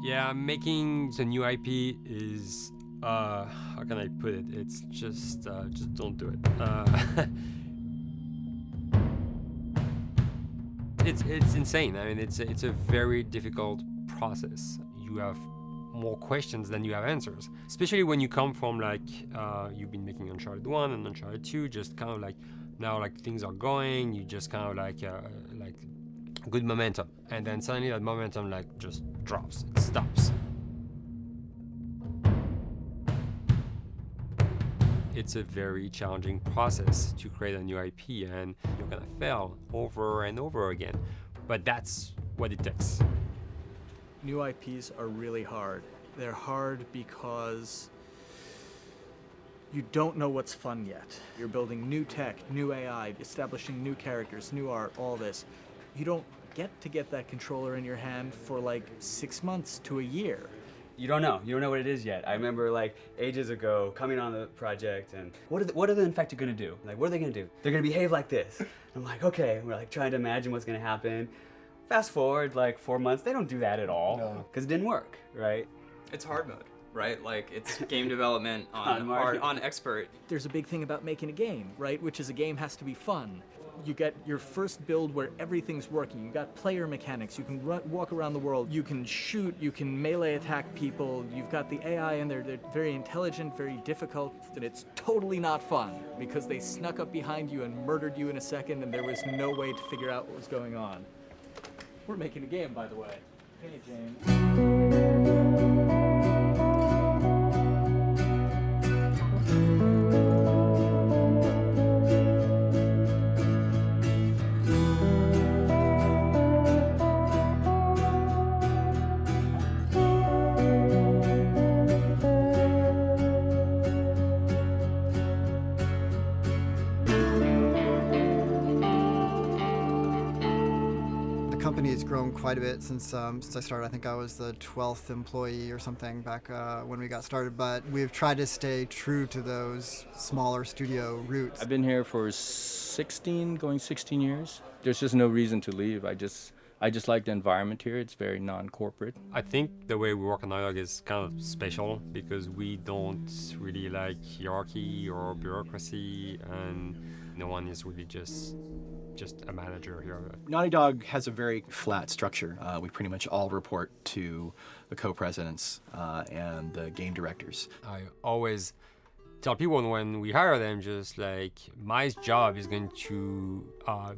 Yeah, making the new IP is how can I put it? It's just don't do it. It's insane. I mean, it's a very difficult process. You have more questions than you have answers, especially when you come from like you've been making Uncharted 1 and Uncharted 2, just kind of like now like things are going, you just kind of like good momentum, and then suddenly that momentum like just drops, it stops. It's a very challenging process to create a new IP, and you're gonna fail over and over again, but that's what it takes. New IPs are really hard. They're hard because you don't know what's fun yet. You're building new tech, new AI, establishing new characters, new art, all this. You don't get that controller in your hand for like 6 months to a year. You don't know what it is yet. I remember like ages ago coming on the project and what are the infected gonna do? Like, what are they gonna do? They're gonna behave like this. I'm like, okay, we're like trying to imagine what's gonna happen. Fast forward like 4 months, they don't do that at all because it didn't work, right? It's hard mode, right? Like it's game development on expert. There's a big thing about making a game, right? Which is a game has to be fun. You get your first build where everything's working. You got player mechanics. You can walk around the world. You can shoot. You can melee attack people. You've got the AI in there. They're very intelligent, very difficult, and it's totally not fun because they snuck up behind you and murdered you in a second, and there was no way to figure out what was going on. We're making a game, by the way. Hey, James. The company has grown quite a bit since I started. I think I was the 12th employee or something back when we got started, but we've tried to stay true to those smaller studio roots. I've been here for 16 years. There's just no reason to leave. I just like the environment here. It's very non-corporate. I think the way we work on Dialogue is kind of special because we don't really like hierarchy or bureaucracy, and no one is really just a manager here. Naughty Dog has a very flat structure. We pretty much all report to the co-presidents and the game directors. I always tell people when we hire them, just like, my job is going to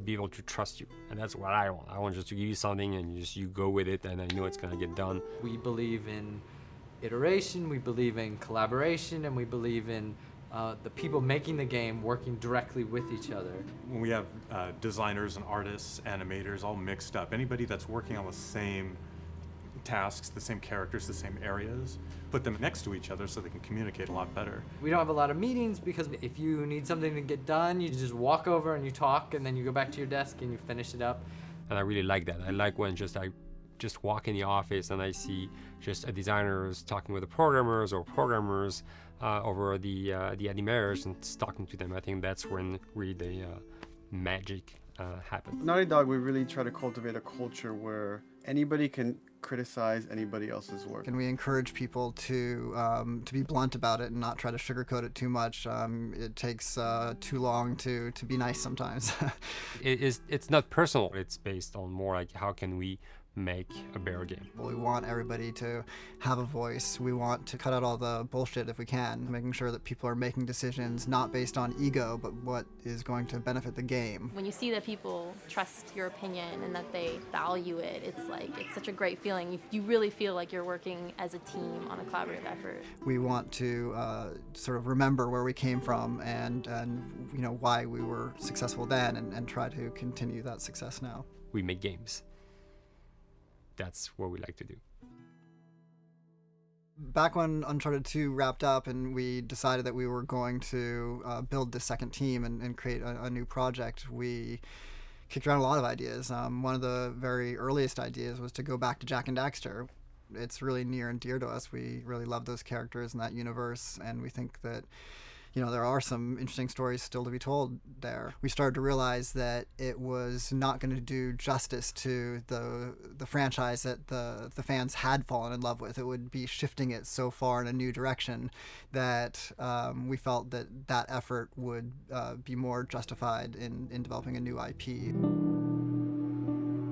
be able to trust you, and that's what I want. I want just to give you something and you go with it, and I know it's going to get done. We believe in iteration, we believe in collaboration, and we believe in the people making the game working directly with each other. When we have designers and artists, animators all mixed up, anybody that's working on the same tasks, the same characters, the same areas, put them next to each other so they can communicate a lot better. We don't have a lot of meetings because if you need something to get done, you just walk over and you talk, and then you go back to your desk and you finish it up. And I really like that. I like when I just walk in the office and I see just designers talking with the programmers or programmers over the animators and talking to them. I think that's when really the magic happens. Naughty Dog, we really try to cultivate a culture where anybody can criticize anybody else's work. And we encourage people to be blunt about it and not try to sugarcoat it too much. It takes too long to be nice sometimes. It's not personal. It's based on more like how can we make a better game. We want everybody to have a voice. We want to cut out all the bullshit if we can, making sure that people are making decisions not based on ego, but what is going to benefit the game. When you see that people trust your opinion and that they value it, it's such a great feeling. You really feel like you're working as a team on a collaborative effort. We want to sort of remember where we came from and you know why we were successful then, and try to continue that success now. We make games. That's what we like to do. Back when Uncharted 2 wrapped up and we decided that we were going to build the second team and create a new project, we kicked around a lot of ideas. One of the very earliest ideas was to go back to Jak and Daxter. It's really near and dear to us. We really love those characters in that universe, and we think that there are some interesting stories still to be told there. We started to realize that it was not going to do justice to the franchise that the fans had fallen in love with. It would be shifting it so far in a new direction that we felt that effort would be more justified in developing a new IP.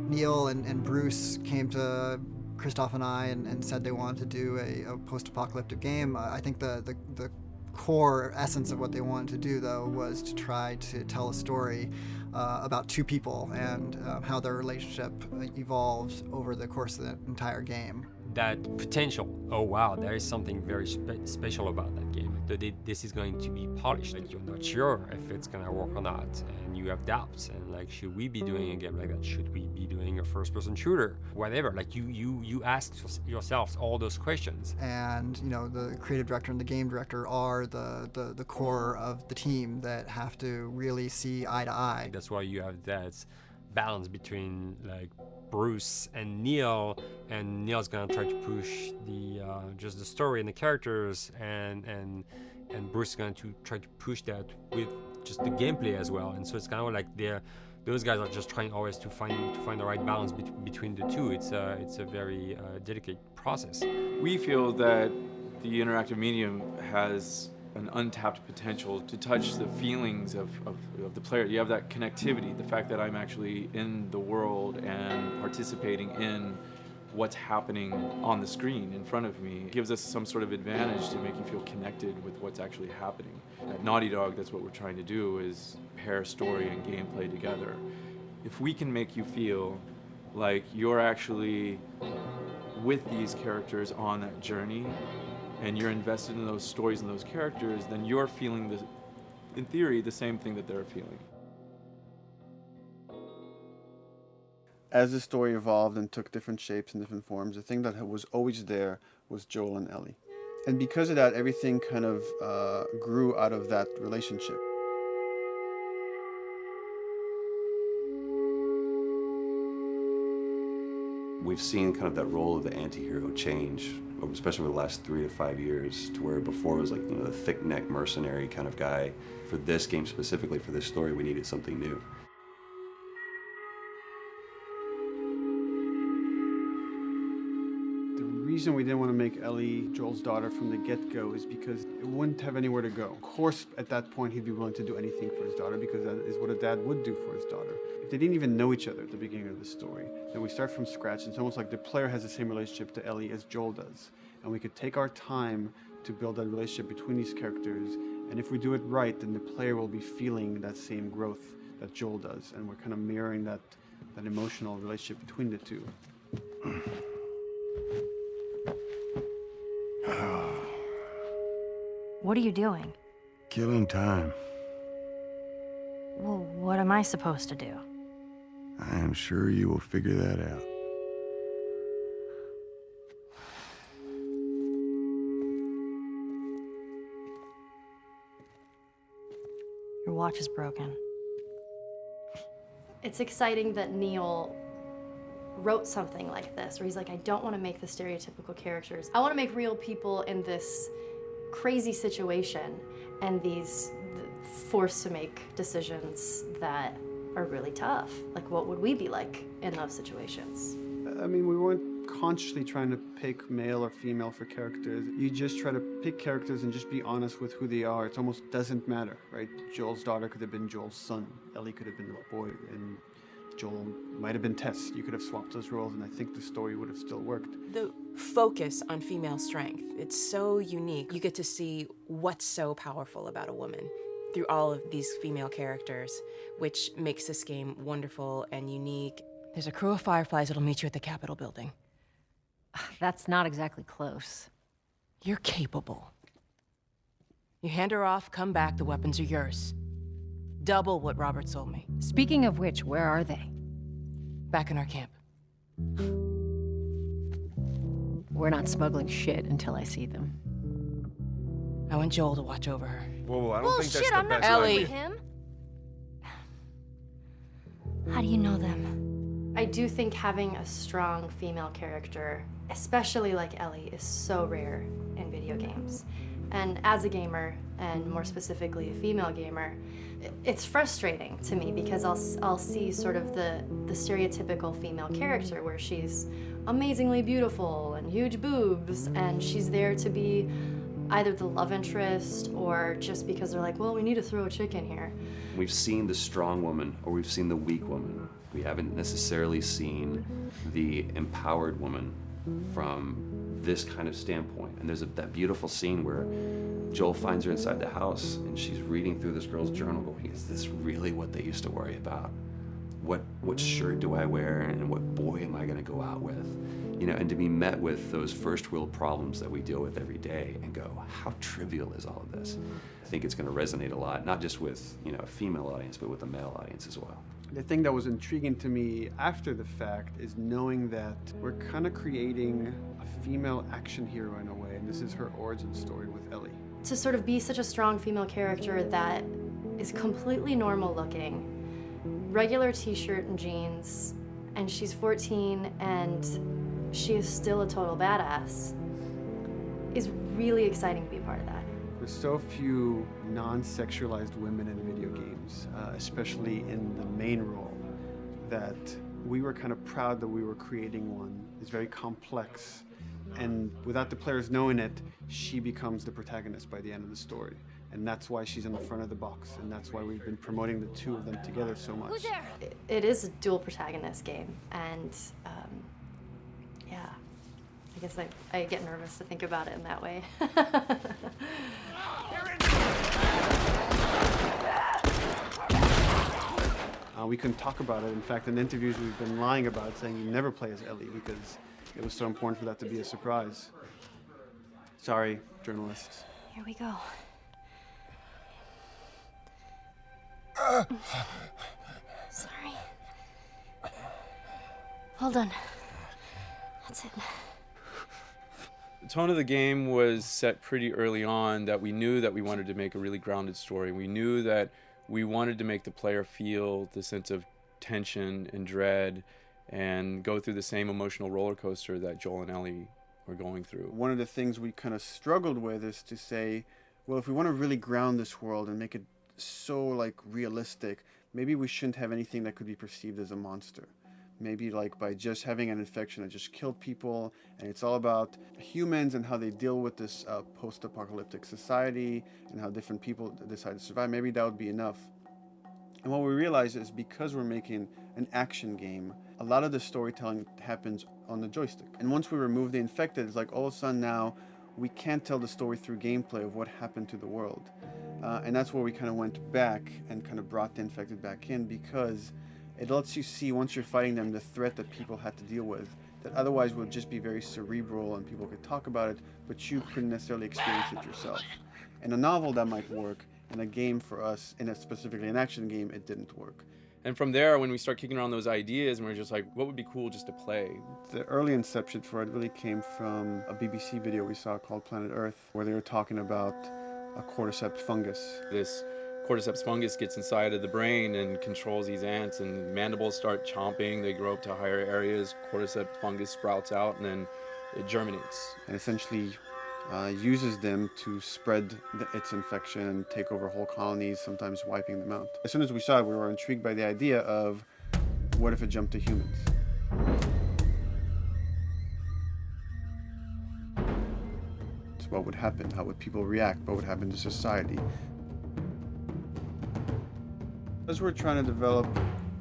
Neil and Bruce came to Christoph and I and said they wanted to do a post-apocalyptic game. I think the core essence of what they wanted to do, though, was to try to tell a story about two people and how their relationship evolved over the course of the entire game. That potential, oh wow, there is something very special about that game. This is going to be polished. Like, you're not sure if it's gonna work or not, and you have doubts. And like, should we be doing a game like that? Should we be doing a first-person shooter? Whatever. Like, you ask yourselves all those questions. And the creative director and the game director are the core of the team that have to really see eye to eye. That's why you have that balance between like Bruce and Neil, and Neil's gonna try to push just the story and the characters, and Bruce is going to try to push that with just the gameplay as well. And so it's kind of like those guys are just trying always to find the right balance between the two. It's a very delicate process. We feel that the interactive medium has an untapped potential to touch the feelings of the player. You have that connectivity, the fact that I'm actually in the world and participating in what's happening on the screen in front of me gives us some sort of advantage to make you feel connected with what's actually happening. At Naughty Dog, that's what we're trying to do, is pair story and gameplay together. If we can make you feel like you're actually with these characters on that journey, and you're invested in those stories and those characters, then you're feeling, in theory, the same thing that they're feeling. As the story evolved and took different shapes and different forms, the thing that was always there was Joel and Ellie. And because of that, everything kind of grew out of that relationship. We've seen kind of that role of the anti-hero change, especially over the last 3 to 5 years, to where before it was like, the thick-neck mercenary kind of guy. For this game specifically, for this story, we needed something new. The reason we didn't want to make Ellie Joel's daughter from the get-go is because it wouldn't have anywhere to go. Of course, at that point, he'd be willing to do anything for his daughter because that is what a dad would do for his daughter. They didn't even know each other at the beginning of the story. Then we start from scratch. It's almost like the player has the same relationship to Ellie as Joel does. And we could take our time to build that relationship between these characters. And if we do it right, then the player will be feeling that same growth that Joel does. And we're kind of mirroring that emotional relationship between the two. What are you doing? Killing time. Well, what am I supposed to do? I am sure you will figure that out. Your watch is broken. It's exciting that Neil wrote something like this, where he's like, I don't want to make the stereotypical characters. I want to make real people in this crazy situation and these forced to make decisions that are really tough. Like, what would we be like in those situations? I mean, we weren't consciously trying to pick male or female for characters. You just try to pick characters and just be honest with who they are. It almost doesn't matter, right? Joel's daughter could have been Joel's son. Ellie could have been the boy, and Joel might have been Tess. You could have swapped those roles, and I think the story would have still worked. The focus on female strength, it's so unique. You get to see what's so powerful about a woman through all of these female characters, which makes this game wonderful and unique. There's a crew of Fireflies that'll meet you at the Capitol building. That's not exactly close. You're capable. You hand her off, come back, the weapons are yours. Double what Robert sold me. Speaking of which, where are they? Back in our camp. We're not smuggling shit until I see them. I want Joel to watch over her. Whoa, I don't think that's the I'm not best going Ellie. with him. How do you know them? I do think having a strong female character, especially like Ellie, is so rare in video games. And as a gamer, and more specifically a female gamer, it's frustrating to me because I'll see sort of the stereotypical female character where she's amazingly beautiful and huge boobs, and she's there to be either the love interest or just because they're like, well, we need to throw a chick in here. We've seen the strong woman or we've seen the weak woman. We haven't necessarily seen the empowered woman from this kind of standpoint. And there's that beautiful scene where Joel finds her inside the house and she's reading through this girl's journal going, is this really what they used to worry about? What shirt do I wear and what boy am I gonna go out with? You know, and to be met with those first world problems that we deal with every day and go, how trivial is all of this? I think it's gonna resonate a lot, not just with, you know, a female audience, but with a male audience as well. The thing that was intriguing to me after the fact is knowing that we're kind of creating a female action hero in a way, and this is her origin story with Ellie. To sort of be such a strong female character that is completely normal looking, regular t-shirt and jeans, and she's 14 and she is still a total badass, is really exciting to be a part of that. There's so few non-sexualized women in video games, especially in the main role, that we were kind of proud that we were creating one. It's very complex, and without the players knowing it, she becomes the protagonist by the end of the story. And that's why she's in the front of the box, and that's why we've been promoting the two of them together so much. Who's there? It is a dual protagonist game, and yeah, I guess I get nervous to think about it in that way. We couldn't talk about it. In fact, in interviews we've been lying about it, saying you never play as Ellie because it was so important for that to be a surprise. Sorry, journalists. Here we go. Sorry. Hold on. That's it. The tone of the game was set pretty early on that we knew that we wanted to make a really grounded story. We knew that we wanted to make the player feel the sense of tension and dread and go through the same emotional roller coaster that Joel and Ellie were going through. One of the things we kind of struggled with is to say, well, if we want to really ground this world and make it so like realistic, maybe we shouldn't have anything that could be perceived as a monster. Maybe like by just having an infection that just killed people, and it's all about humans and how they deal with this post-apocalyptic society and how different people decide to survive. Maybe that would be enough. And what we realized is because we're making an action game, a lot of the storytelling happens on the joystick. And once we remove the infected, it's like all of a sudden now we can't tell the story through gameplay of what happened to the world. And that's where we kind of went back and kind of brought the infected back in, because it lets you see, once you're fighting them, the threat that people had to deal with, that otherwise would just be very cerebral and people could talk about it, but you couldn't necessarily experience it yourself. In a novel, that might work. In a game for us, specifically an action game, it didn't work. And from there, when we start kicking around those ideas, and we're just like, what would be cool just to play? The early inception for it really came from a BBC video we saw called Planet Earth, where they were talking about a cordyceps fungus. This cordyceps fungus gets inside of the brain and controls these ants, and mandibles start chomping, they grow up to higher areas, cordyceps fungus sprouts out, and then it germinates. And essentially uses them to spread its infection and take over whole colonies, sometimes wiping them out. As soon as we saw it, we were intrigued by the idea of, what if it jumped to humans? So what would happen? How would people react? What would happen to society? As we're trying to develop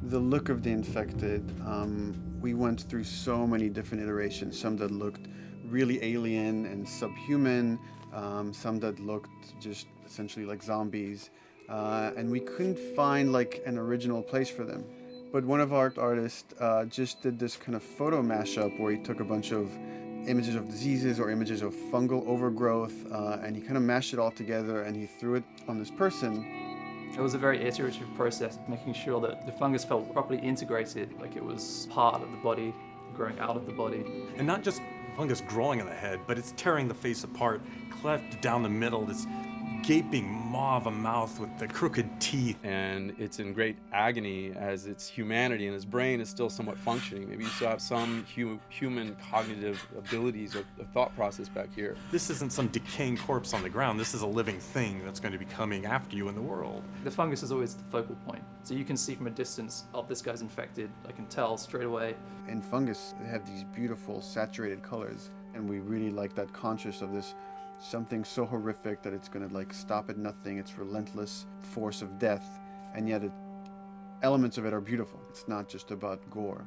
the look of the infected, we went through so many different iterations, some that looked really alien and subhuman, some that looked just essentially like zombies, and we couldn't find like an original place for them. But one of our artists just did this kind of photo mashup where he took a bunch of images of diseases or images of fungal overgrowth, and he kind of mashed it all together and he threw it on this person. It was a very iterative process, making sure that the fungus felt properly integrated, like it was part of the body, growing out of the body. And not just fungus growing in the head, but it's tearing the face apart, cleft down the middle, this gaping maw of a mouth with the crooked teeth. And it's in great agony as its humanity and its brain is still somewhat functioning. Maybe you still have some human cognitive abilities or thought process back here. This isn't some decaying corpse on the ground. This is a living thing that's going to be coming after you in the world. The fungus is always the focal point. So you can see from a distance, oh, this guy's infected. I can tell straight away. In fungus, they have these beautiful saturated colors, and we really like that conscious of this something so horrific that it's going to like stop at nothing. It's relentless force of death, and yet elements of it are beautiful. It's not just about gore.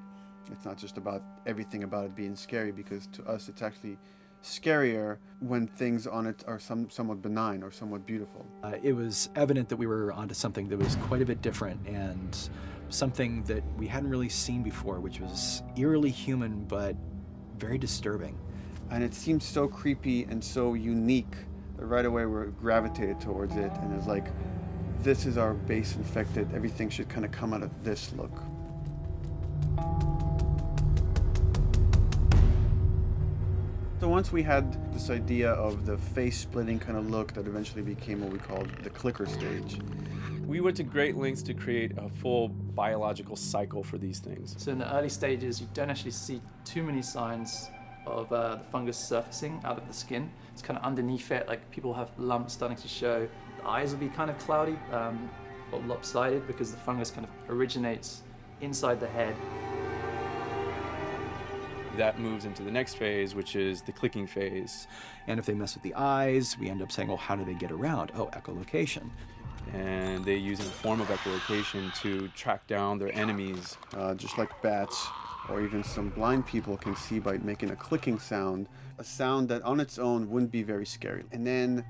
It's not just about everything about it being scary, because to us it's actually scarier when things on it are somewhat benign or somewhat beautiful. It was evident that we were onto something that was quite a bit different and something that we hadn't really seen before, which was eerily human but very disturbing. And it seemed so creepy and so unique that right away we gravitated towards it, and it's like, this is our base infected. Everything should kind of come out of this look. So once we had this idea of the face-splitting kind of look that eventually became what we called the clicker stage. We went to great lengths to create a full biological cycle for these things. So in the early stages, you don't actually see too many signs of the fungus surfacing out of the skin. It's kind of underneath it, like people have lumps starting to show. The eyes will be kind of cloudy or lopsided because the fungus kind of originates inside the head. That moves into the next phase, which is the clicking phase. And if they mess with the eyes, we end up saying, well, how do they get around? Oh, echolocation. And they use a form of echolocation to track down their enemies. Just like bats, or even some blind people can see by making a clicking sound, a sound that on its own wouldn't be very scary. And then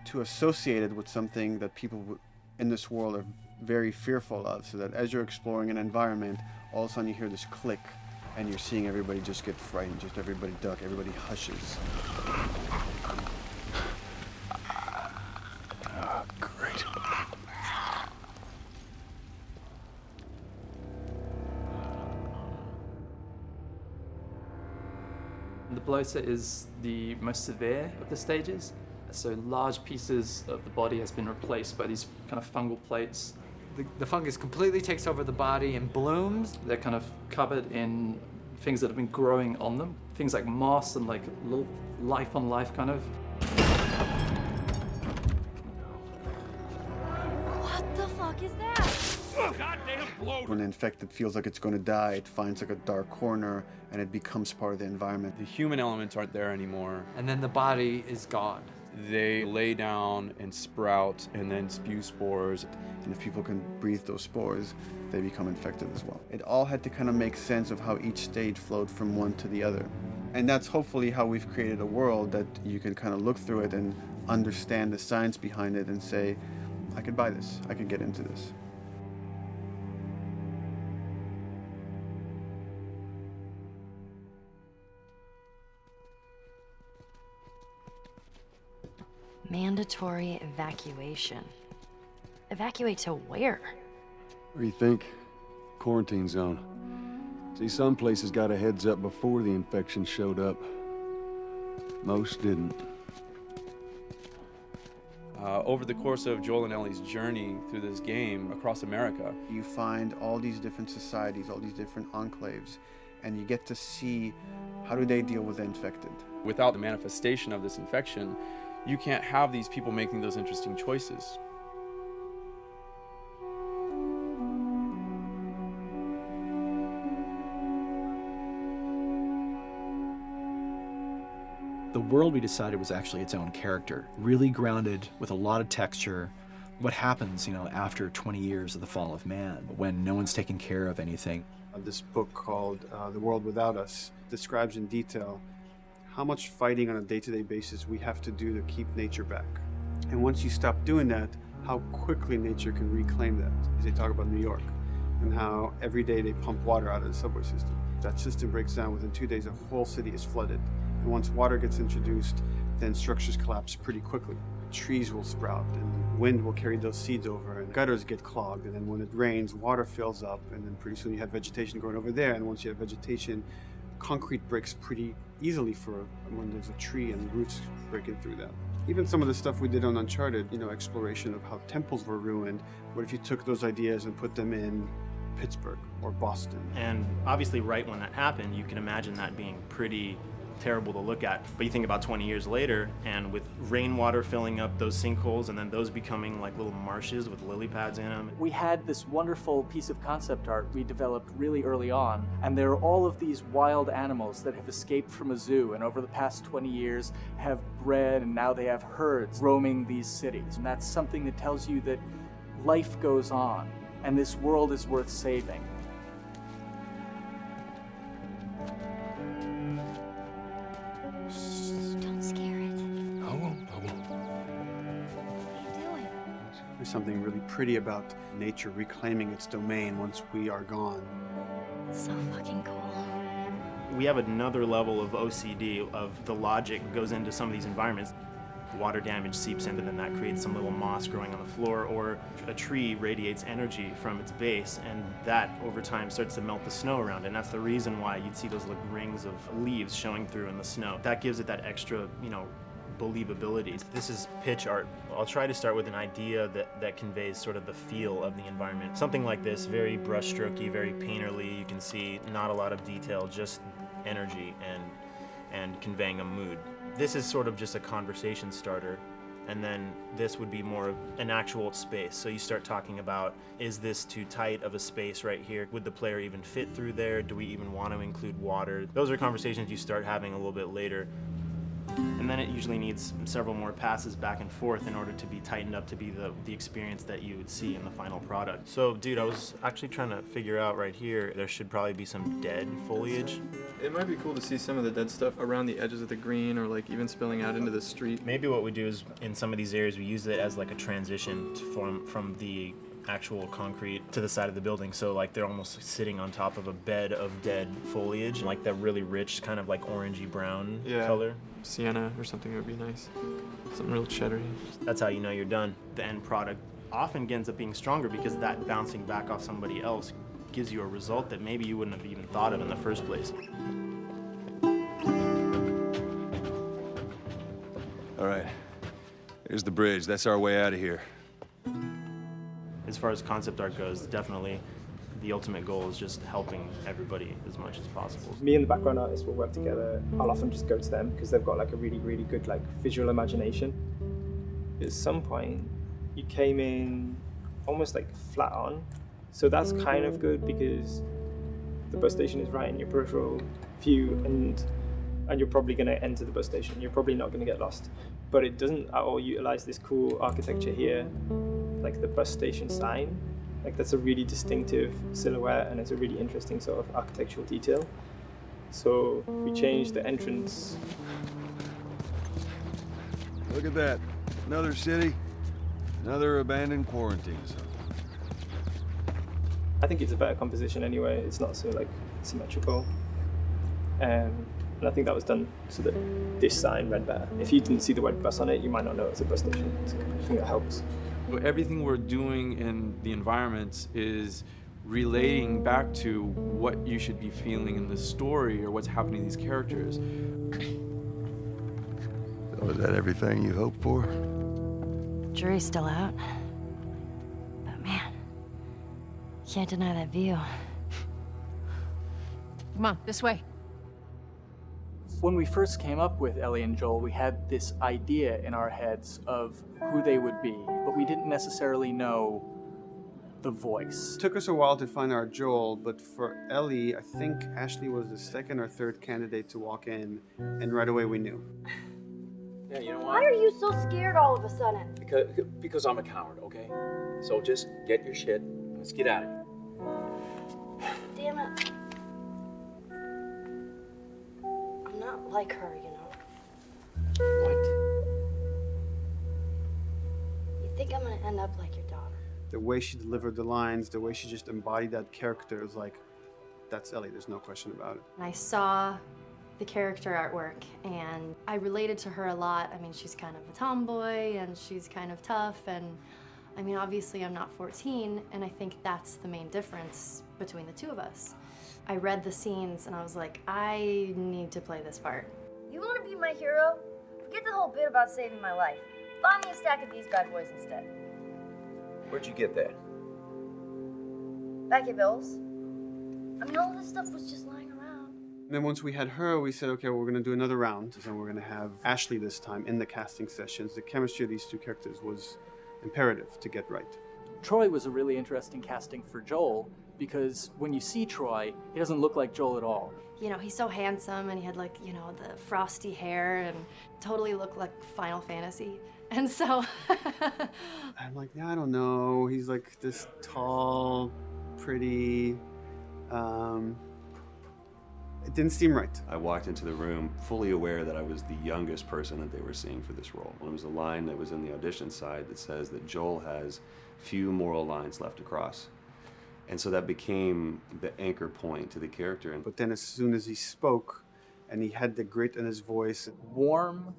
to associate it with something that people in this world are very fearful of, so that as you're exploring an environment, all of a sudden you hear this click, and you're seeing everybody just get frightened, just everybody duck, everybody hushes. Oh, great. The bloater is the most severe of the stages. So large pieces of the body has been replaced by these kind of fungal plates. The fungus completely takes over the body and blooms. They're kind of covered in things that have been growing on them. Things like moss and like little life on life kind of. What the fuck is that? When an infected feels like it's going to die, it finds like a dark corner and it becomes part of the environment. The human elements aren't there anymore. And then the body is gone. They lay down and sprout and then spew spores. And if people can breathe those spores, they become infected as well. It all had to kind of make sense of how each stage flowed from one to the other. And that's hopefully how we've created a world that you can kind of look through it and understand the science behind it and say, I could buy this, I could get into this. Mandatory evacuation. Evacuate to where? What do you think? Quarantine zone. See, some places got a heads up before the infection showed up. Most didn't. Over the course of Joel and Ellie's journey through this game across America, you find all these different societies, all these different enclaves, and you get to see how do they deal with the infected. Without the manifestation of this infection, you can't have these people making those interesting choices. The world we decided was actually its own character, really grounded with a lot of texture. What happens, after 20 years of the fall of man, when no one's taking care of anything? This book called The World Without Us describes in detail how much fighting on a day-to-day basis we have to do to keep nature back. And once you stop doing that, how quickly nature can reclaim that. As they talk about New York and how every day they pump water out of the subway system. That system breaks down. Within 2 days, a whole city is flooded. And once water gets introduced, then structures collapse pretty quickly. Trees will sprout and wind will carry those seeds over and gutters get clogged. And then when it rains, water fills up and then pretty soon you have vegetation growing over there. And once you have vegetation, concrete breaks pretty easily for when there's a tree and roots breaking through that. Even some of the stuff we did on Uncharted, exploration of how temples were ruined. What if you took those ideas and put them in Pittsburgh or Boston? And obviously right when that happened, you can imagine that being pretty terrible to look at. But you think about 20 years later, and with rainwater filling up those sinkholes and then those becoming like little marshes with lily pads in them. We had this wonderful piece of concept art we developed really early on, and there are all of these wild animals that have escaped from a zoo and over the past 20 years have bred, and now they have herds roaming these cities. And that's something that tells you that life goes on and this world is worth saving. Don't scare it. I won't. There's something really pretty about nature reclaiming its domain once we are gone. So fucking cool. We have another level of OCD, of the logic goes into some of these environments. Water damage seeps into them, that creates some little moss growing on the floor, or a tree radiates energy from its base, and that over time starts to melt the snow around it. And that's the reason why you'd see those like rings of leaves showing through in the snow. That gives it that extra, believability. This is pitch art. I'll try to start with an idea that conveys sort of the feel of the environment. Something like this, very brushstrokey, very painterly. You can see not a lot of detail, just energy and conveying a mood. This is sort of just a conversation starter, and then this would be more of an actual space. So you start talking about, is this too tight of a space right here? Would the player even fit through there? Do we even want to include water? Those are conversations you start having a little bit later. And then it usually needs several more passes back and forth in order to be tightened up to be the experience that you would see in the final product. So, dude, I was actually trying to figure out right here, there should probably be some dead foliage. It might be cool to see some of the dead stuff around the edges of the green, or like even spilling out into the street. Maybe what we do is, in some of these areas, we use it as like a transition from the actual concrete to the side of the building. So like they're almost sitting on top of a bed of dead foliage, like that really rich kind of like orangey brown color. Sienna or something would be nice. Something real cheddary. That's how you know you're done. The end product often ends up being stronger because that bouncing back off somebody else gives you a result that maybe you wouldn't have even thought of in the first place. All right, here's the bridge. That's our way out of here. As far as concept art goes, definitely the ultimate goal is just helping everybody as much as possible. Me and the background artist will work together. I'll often just go to them because they've got like a really, really good like visual imagination. At some point, you came in almost like flat on. So that's kind of good because the bus station is right in your peripheral view, and you're probably going to enter the bus station. You're probably not going to get lost. But it doesn't at all utilize this cool architecture here, like the bus station sign. Like that's a really distinctive silhouette, and it's a really interesting sort of architectural detail. So we changed the entrance. Look at that. Another city, another abandoned quarantine zone. I think it's a better composition anyway. It's not so like symmetrical. And I think that was done so that this sign read better. If you didn't see the word bus on it, you might not know it's a bus station. So I think that helps. Everything we're doing in the environments is relating back to what you should be feeling in the story or what's happening to these characters. So is that everything you hoped for? Jury's still out. But man, can't deny that view. Come on, this way. When we first came up with Ellie and Joel, we had this idea in our heads of who they would be, but we didn't necessarily know the voice. It took us a while to find our Joel, but for Ellie, I think Ashley was the second or third candidate to walk in, and right away we knew. Yeah, you know Why what? are you so scared all of a sudden? Because I'm a coward, okay? So just get your shit. Let's get out of here. Damn it. I'm not like her, you know. What? You think I'm gonna end up like your daughter? The way she delivered the lines, the way she just embodied that character, was like, that's Ellie, there's no question about it. I saw the character artwork and I related to her a lot. I mean, she's kind of a tomboy and she's kind of tough, and I mean, obviously I'm not 14, and I think that's the main difference between the two of us. I read the scenes and I was like, I need to play this part. You want to be my hero? Forget the whole bit about saving my life. Buy me a stack of these bad boys instead. Where'd you get that? Back at Bill's. I mean, all this stuff was just lying around. And then once we had her, we said, okay, well, we're going to do another round. And we're going to have Ashley this time in the casting sessions. The chemistry of these two characters was imperative to get right. Troy was a really interesting casting for Joel because when you see Troy, he doesn't look like Joel at all. You know, he's so handsome and he had like, you know, the frosty hair and totally looked like Final Fantasy. And so I'm like, yeah, I don't know. He's like this tall, pretty. It didn't seem right. I walked into the room fully aware that I was the youngest person that they were seeing for this role. When it was a line that was in the audition side that says that Joel has few moral lines left to cross. And so that became the anchor point to the character. But then as soon as he spoke and he had the grit in his voice, warm,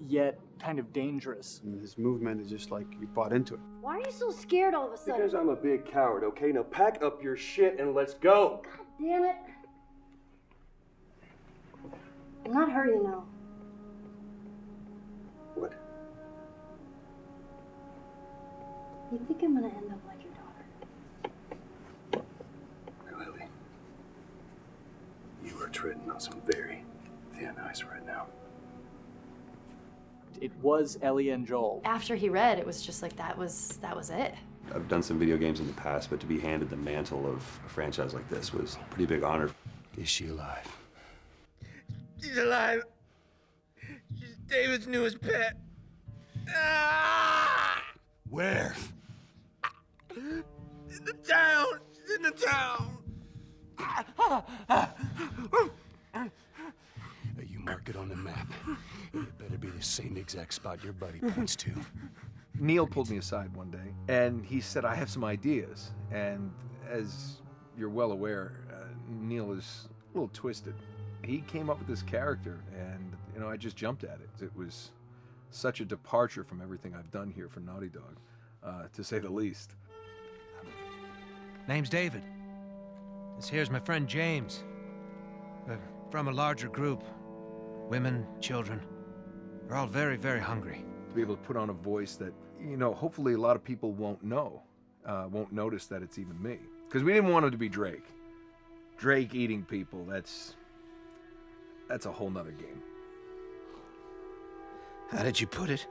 yet kind of dangerous. And his movement is just like you bought into it. Why are you so scared all of a sudden? Because I'm a big coward, okay? Now pack up your shit and let's go. God damn it. I'm not her, you know. What? You think I'm gonna end up like your daughter? Lily, you are treading on some very thin ice right now. It was Ellie and Joel. after he read, it was just like that was it. I've done some video games in the past, but to be handed the mantle of a franchise like this was a pretty big honor. Is she alive? She's alive. She's David's newest pet. Ah! Where? In the town. She's in the town. You mark it on the map. It better be the same exact spot your buddy points to. Neil pulled me aside one day, and he said, I have some ideas. And as you're well aware, Neil is a little twisted. He came up with this character, and, you know, I just jumped at it. It was such a departure from everything I've done here for Naughty Dog, to say the least. Name's David. This here's my friend James. We're from a larger group. Women, children. We're all very, very hungry. To be able to put on a voice that, you know, hopefully a lot of people won't know, won't notice that it's even me. Because we didn't want it to be Drake. Drake eating people, that's a whole nother game. How did you put it?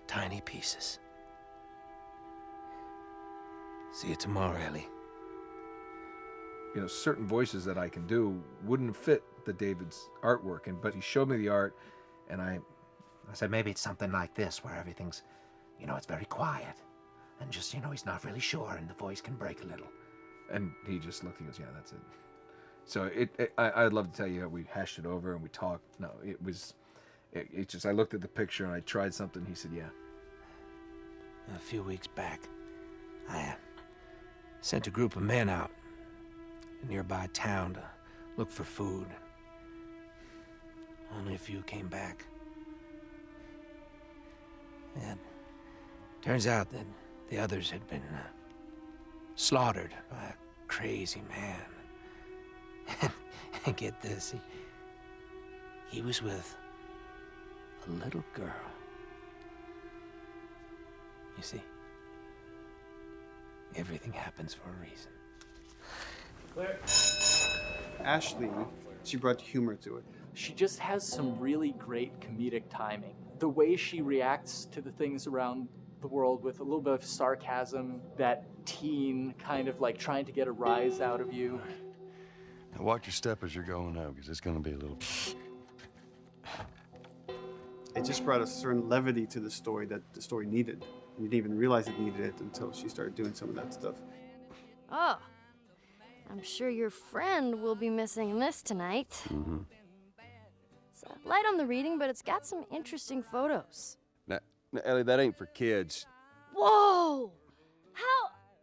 Tiny pieces. See you tomorrow, Ellie. You know, certain voices that I can do wouldn't fit the David's artwork, but he showed me the art, and I said maybe it's something like this, where everything's, you know, it's very quiet, and just, you know, he's not really sure, and the voice can break a little. And he just looked and goes, yeah, that's it. So I'd love to tell you how we hashed it over and we talked. No, it just, I looked at the picture and I tried something. He said, yeah. A few weeks back, I sent a group of men out a nearby town to look for food. Only a few came back. And turns out that the others had been slaughtered by a crazy man. And get this, he was with a little girl. You see, everything happens for a reason. Claire. Ashley, she brought humor to it. She just has some really great comedic timing. The way she reacts to the things around the world with a little bit of sarcasm, that teen kind of like trying to get a rise out of you. Now watch your step as you're going out, because it's going to be a little... It just brought a certain levity to the story that the story needed. You didn't even realize it needed it until she started doing some of that stuff. Oh, I'm sure your friend will be missing this tonight. Mm-hmm. It's light on the reading, but it's got some interesting photos. Now, Ellie, that ain't for kids. Whoa!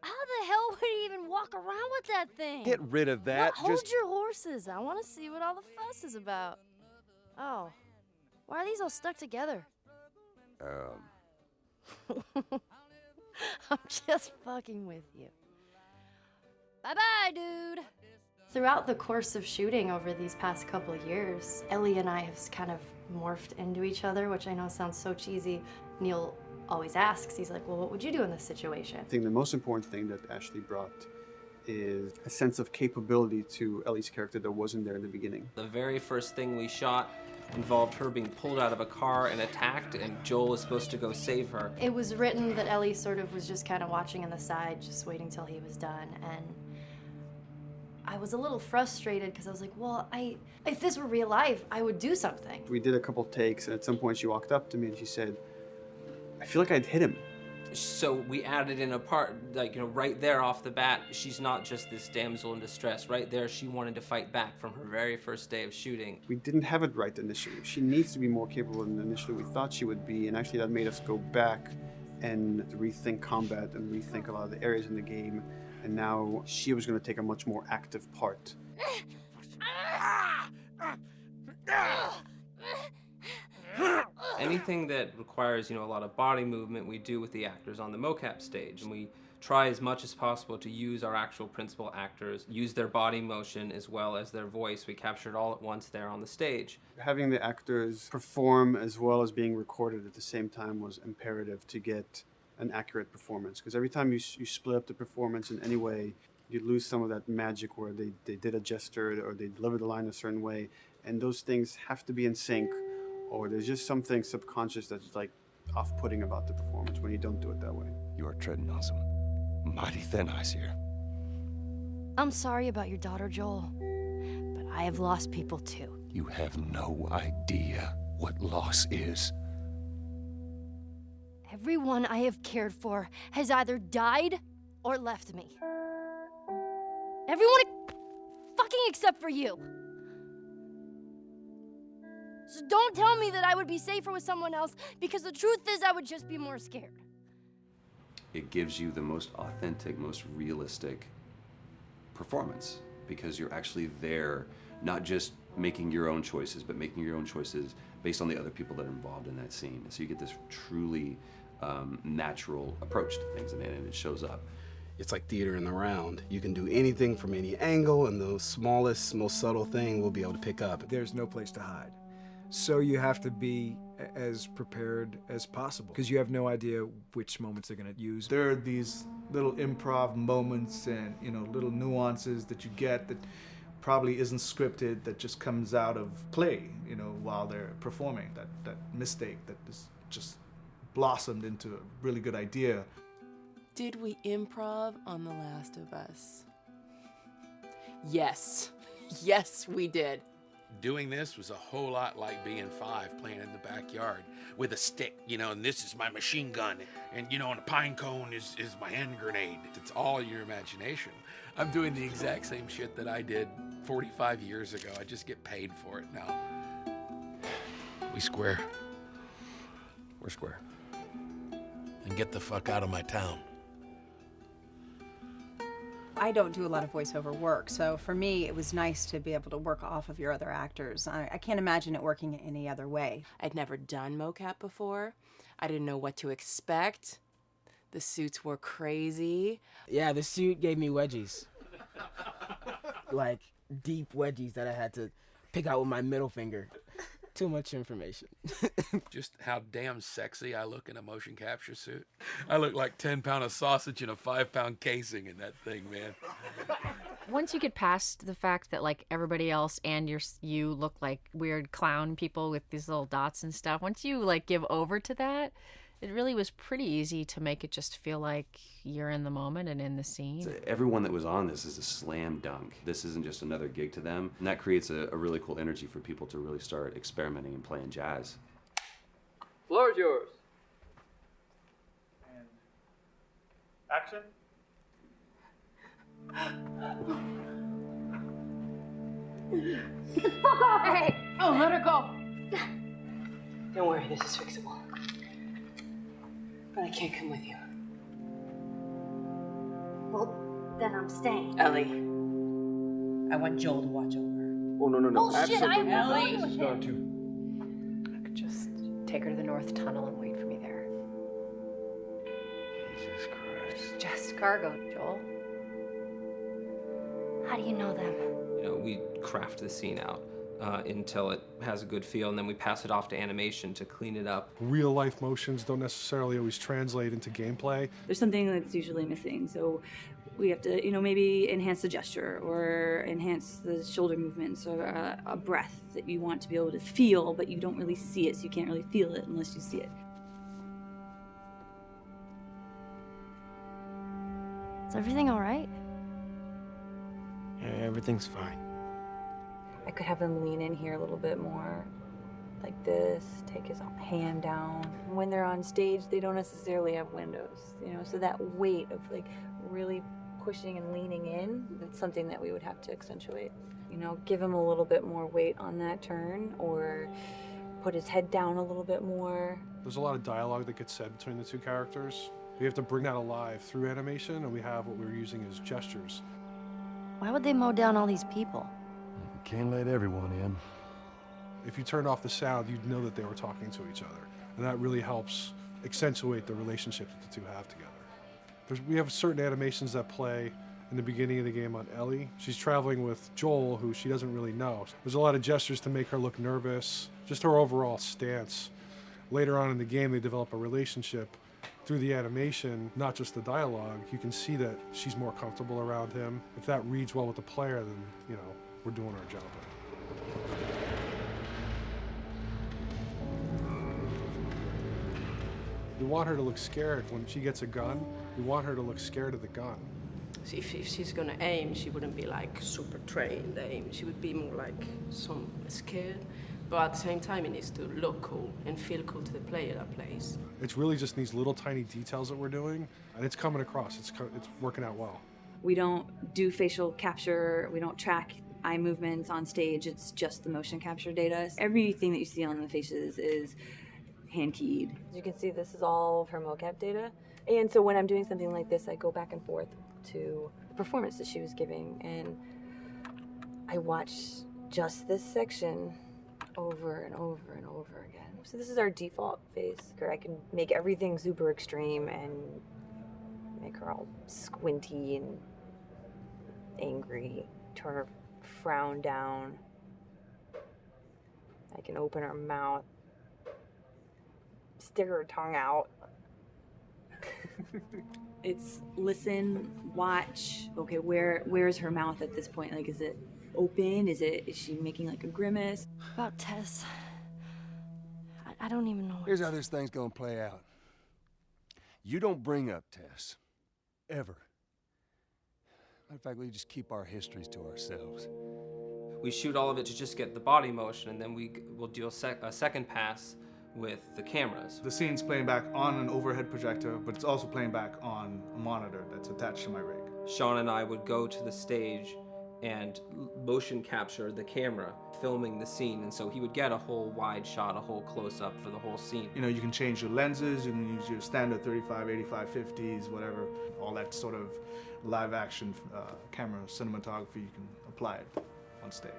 How the hell would he even walk around with that thing? Get rid of that. Well, hold your horses. I want to see what all the fuss is about. Oh, why are these all stuck together? I'm just fucking with you. Bye-bye, dude. Throughout the course of shooting over these past couple of years, Ellie and I have kind of morphed into each other, which I know sounds so cheesy. Neil always asks, he's like, well, what would you do in this situation? I think the most important thing that Ashley brought is a sense of capability to Ellie's character that wasn't there in the beginning. The very first thing we shot involved her being pulled out of a car and attacked, and Joel was supposed to go save her. It was written that Ellie sort of was just kind of watching on the side, just waiting till he was done, and I was a little frustrated because I was like, well, if this were real life, I would do something. We did a couple takes, and at some point she walked up to me and she said, I feel like I'd hit him. So we added in a part, like, right there off the bat, she's not just this damsel in distress. Right there, she wanted to fight back from her very first day of shooting. We didn't have it right initially. She needs to be more capable than initially we thought she would be, and actually that made us go back and rethink combat and rethink a lot of the areas in the game, and now she was going to take a much more active part. Anything that requires, a lot of body movement, we do with the actors on the mocap stage. And we try as much as possible to use our actual principal actors, use their body motion as well as their voice. We capture it all at once there on the stage. Having the actors perform as well as being recorded at the same time was imperative to get an accurate performance. Because every time you split up the performance in any way, you lose some of that magic where they did a gesture or they delivered the line a certain way. And those things have to be in sync, or there's just something subconscious that's like off-putting about the performance when you don't do it that way. You are treading on some mighty thin ice here. I'm sorry about your daughter, Joel, but I have lost people too. You have no idea what loss is. Everyone I have cared for has either died or left me. Everyone fucking except for you. So don't tell me that I would be safer with someone else, because the truth is I would just be more scared. It gives you the most authentic, most realistic performance, because you're actually there, not just making your own choices, but making your own choices based on the other people that are involved in that scene. So you get this truly natural approach to things, and it shows up. It's like theater in the round. You can do anything from any angle, and the smallest, most subtle thing we'll be able to pick up. There's no place to hide. So you have to be as prepared as possible, because you have no idea which moments they're going to use. There are these little improv moments and, little nuances that you get that probably isn't scripted, that just comes out of play, while they're performing. That mistake that is just blossomed into a really good idea. Did we improv on The Last of Us? Yes. Yes, we did. Doing this was a whole lot like being 5 playing in the backyard with a stick, and this is my machine gun, and and a pine cone is my hand grenade. It's all your imagination. I'm doing the exact same shit that I did 45 years ago. I just get paid for it now. We square. We're square. And get the fuck out of my town. I don't do a lot of voiceover work, so for me it was nice to be able to work off of your other actors. I can't imagine it working any other way. I'd never done mocap before. I didn't know what to expect. The suits were crazy. Yeah, the suit gave me wedgies. Like, deep wedgies that I had to pick out with my middle finger. Too much information. Just how damn sexy I look in a motion capture suit. I look like 10-pound of sausage in a 5-pound casing in that thing, man. Once you get past the fact that like everybody else and you look like weird clown people with these little dots and stuff, once you like give over to that, it really was pretty easy to make it just feel like you're in the moment and in the scene. So everyone that was on this is a slam dunk. This isn't just another gig to them. And that creates a really cool energy for people to really start experimenting and playing jazz. Floor is yours. And action. Get the fuck off! Hey! Oh, let her go. Don't worry, this is fixable. But I can't come with you. Well, then I'm staying. Ellie, I want Joel to watch over her. Oh, no. Bullshit, I Absolutely. Ellie. This is not too. I could just take her to the North Tunnel and wait for me there. Jesus Christ. Just cargo, Joel. How do you know them? You know, we craft the scene out until it has a good feel, and then we pass it off to animation to clean it up. Real life motions don't necessarily always translate into gameplay. There's something that's usually missing, so we have to, you know, maybe enhance the gesture or enhance the shoulder movements or a breath that you want to be able to feel, but you don't really see it, so you can't really feel it unless you see it. Is everything all right? Yeah, everything's fine. I could have him lean in here a little bit more, like this, take his hand down. When they're on stage, they don't necessarily have windows, you know, so that weight of like really pushing and leaning in, it's something that we would have to accentuate. You know, give him a little bit more weight on that turn, or put his head down a little bit more. There's a lot of dialogue that gets said between the two characters. We have to bring that alive through animation, and we have what we're using as gestures. Why would they mow down all these people? Can't let everyone in. If you turned off the sound, you'd know that they were talking to each other. And that really helps accentuate the relationship that the two have together. We have certain animations that play in the beginning of the game on Ellie. She's traveling with Joel, who she doesn't really know. There's a lot of gestures to make her look nervous, just her overall stance. Later on in the game, they develop a relationship through the animation, not just the dialogue. You can see that she's more comfortable around him. If that reads well with the player, then, you know, we're doing our job. We want her to look scared. When she gets a gun, we want her to look scared of the gun. So if she's gonna aim, she wouldn't be like super trained aim. She would be more like some scared. But at the same time, it needs to look cool and feel cool to the player that plays. It's really just these little tiny details that we're doing, and it's coming across. It's working out well. We don't do facial capture, we don't track eye movements on stage, it's just the motion capture data. Everything that you see on the faces is hand keyed. As you can see, this is all of her mocap data. And so when I'm doing something like this, I go back and forth to the performance that she was giving, and I watch just this section over and over and over again. So this is our default face. I can make everything super extreme and make her all squinty and angry, turn her frown down. I can open her mouth, stick her tongue out. It's listen, watch. Okay, where's her mouth at this point? Like, is it open? Is she making like a grimace? About Tess. I don't even know. Here's how this thing's gonna play out. You don't bring up Tess. Ever. Matter of fact, we just keep our histories to ourselves. We shoot all of it to just get the body motion, and then we'll do a second pass with the cameras. The scene's playing back on an overhead projector, but it's also playing back on a monitor that's attached to my rig. Sean and I would go to the stage and motion capture the camera filming the scene, and so he would get a whole wide shot, a whole close-up for the whole scene. You know, you can change your lenses, you can use your standard 35, 85, 50s, whatever, all that sort of live action camera cinematography, you can apply it on stage.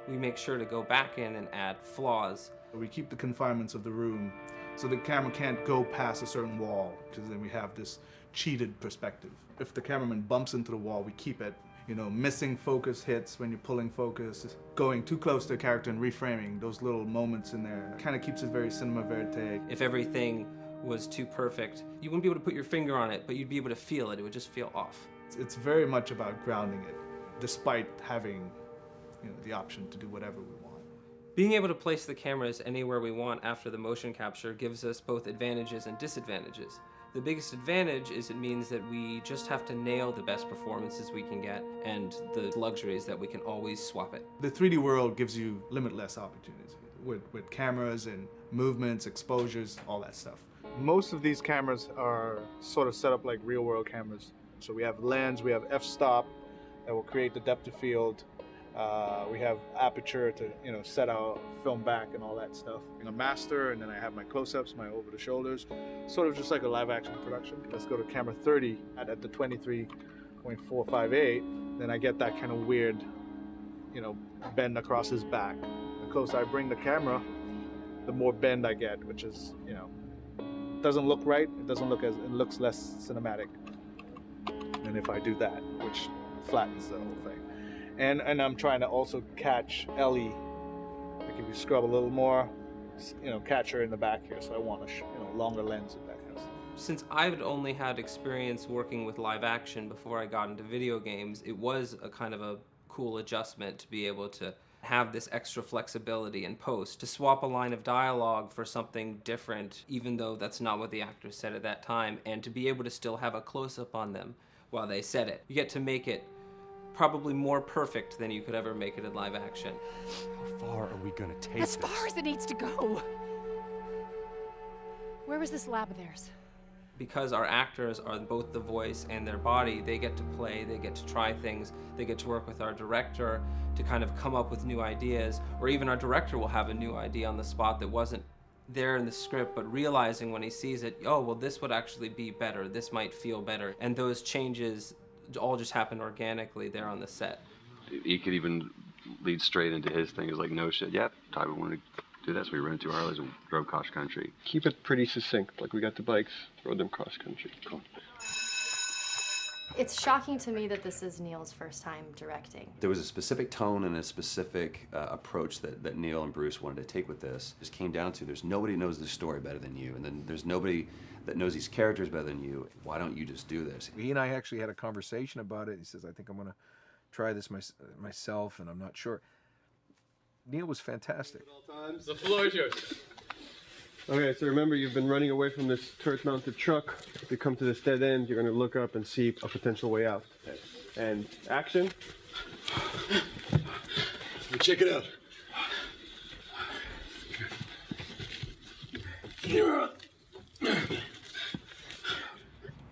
We make sure to go back in and add flaws. We keep the confinements of the room so the camera can't go past a certain wall, because then we have this cheated perspective. If the cameraman bumps into the wall, we keep it. You know, missing focus hits when you're pulling focus, going too close to a character and reframing, those little moments in there kind of keeps it very cinema verite. If everything was too perfect, you wouldn't be able to put your finger on it, but you'd be able to feel it. It would just feel off. It's very much about grounding it, despite having, you know, the option to do whatever we want. Being able to place the cameras anywhere we want after the motion capture gives us both advantages and disadvantages. The biggest advantage is it means that we just have to nail the best performances we can get, and the luxury is that we can always swap it. The 3D world gives you limitless opportunities with cameras and movements, exposures, all that stuff. Most of these cameras are sort of set up like real world cameras. So we have lens, we have f-stop that will create the depth of field. We have aperture to, you know, set our film back and all that stuff. A master, and then I have my close-ups, my over the shoulders, sort of just like a live action production. Let's go to camera 30 at the 23.458. Then I get that kind of weird, you know, bend across his back. The closer I bring the camera, the more bend I get, which is, you know, doesn't look right. It looks less cinematic than if I do that, which flattens the whole thing. And I'm trying to also catch Ellie. Like if you scrub a little more, catch her in the back here. So I want a longer lens of that kind of stuff. Since I've only had experience working with live action before I got into video games, it was a kind of a cool adjustment to be able to have this extra flexibility in post, to swap a line of dialogue for something different, even though that's not what the actors said at that time, and to be able to still have a close-up on them while they said it. You get to make it probably more perfect than you could ever make it in live action. How far are we gonna take As far as it needs to go. Where was this lab of theirs? Because our actors are both the voice and their body, they get to play, they get to try things, they get to work with our director to kind of come up with new ideas, or even our director will have a new idea on the spot that wasn't there in the script, but realizing when he sees it, oh, well, this would actually be better, this might feel better. And those changes all just happen organically there on the set. He could even lead straight into his thing. He's like, no shit, yep, Ty wanted to do that, so we rented 2 Harleys and drove cross country. Keep it pretty succinct, like we got the bikes, rode them cross country. Cool. It's shocking to me that this is Neil's first time directing. There was a specific tone and a specific approach that Neil and Bruce wanted to take with this. It just came down to, there's nobody who knows the story better than you, and then there's nobody that knows these characters better than you. Why don't you just do this? He and I actually had a conversation about it. He says, I think I'm going to try this myself, and I'm not sure. Neil was fantastic. The floor is yours. Okay, so remember, you've been running away from this turret-mounted truck. If you come to this dead end, you're going to look up and see a potential way out. And action. Check it out.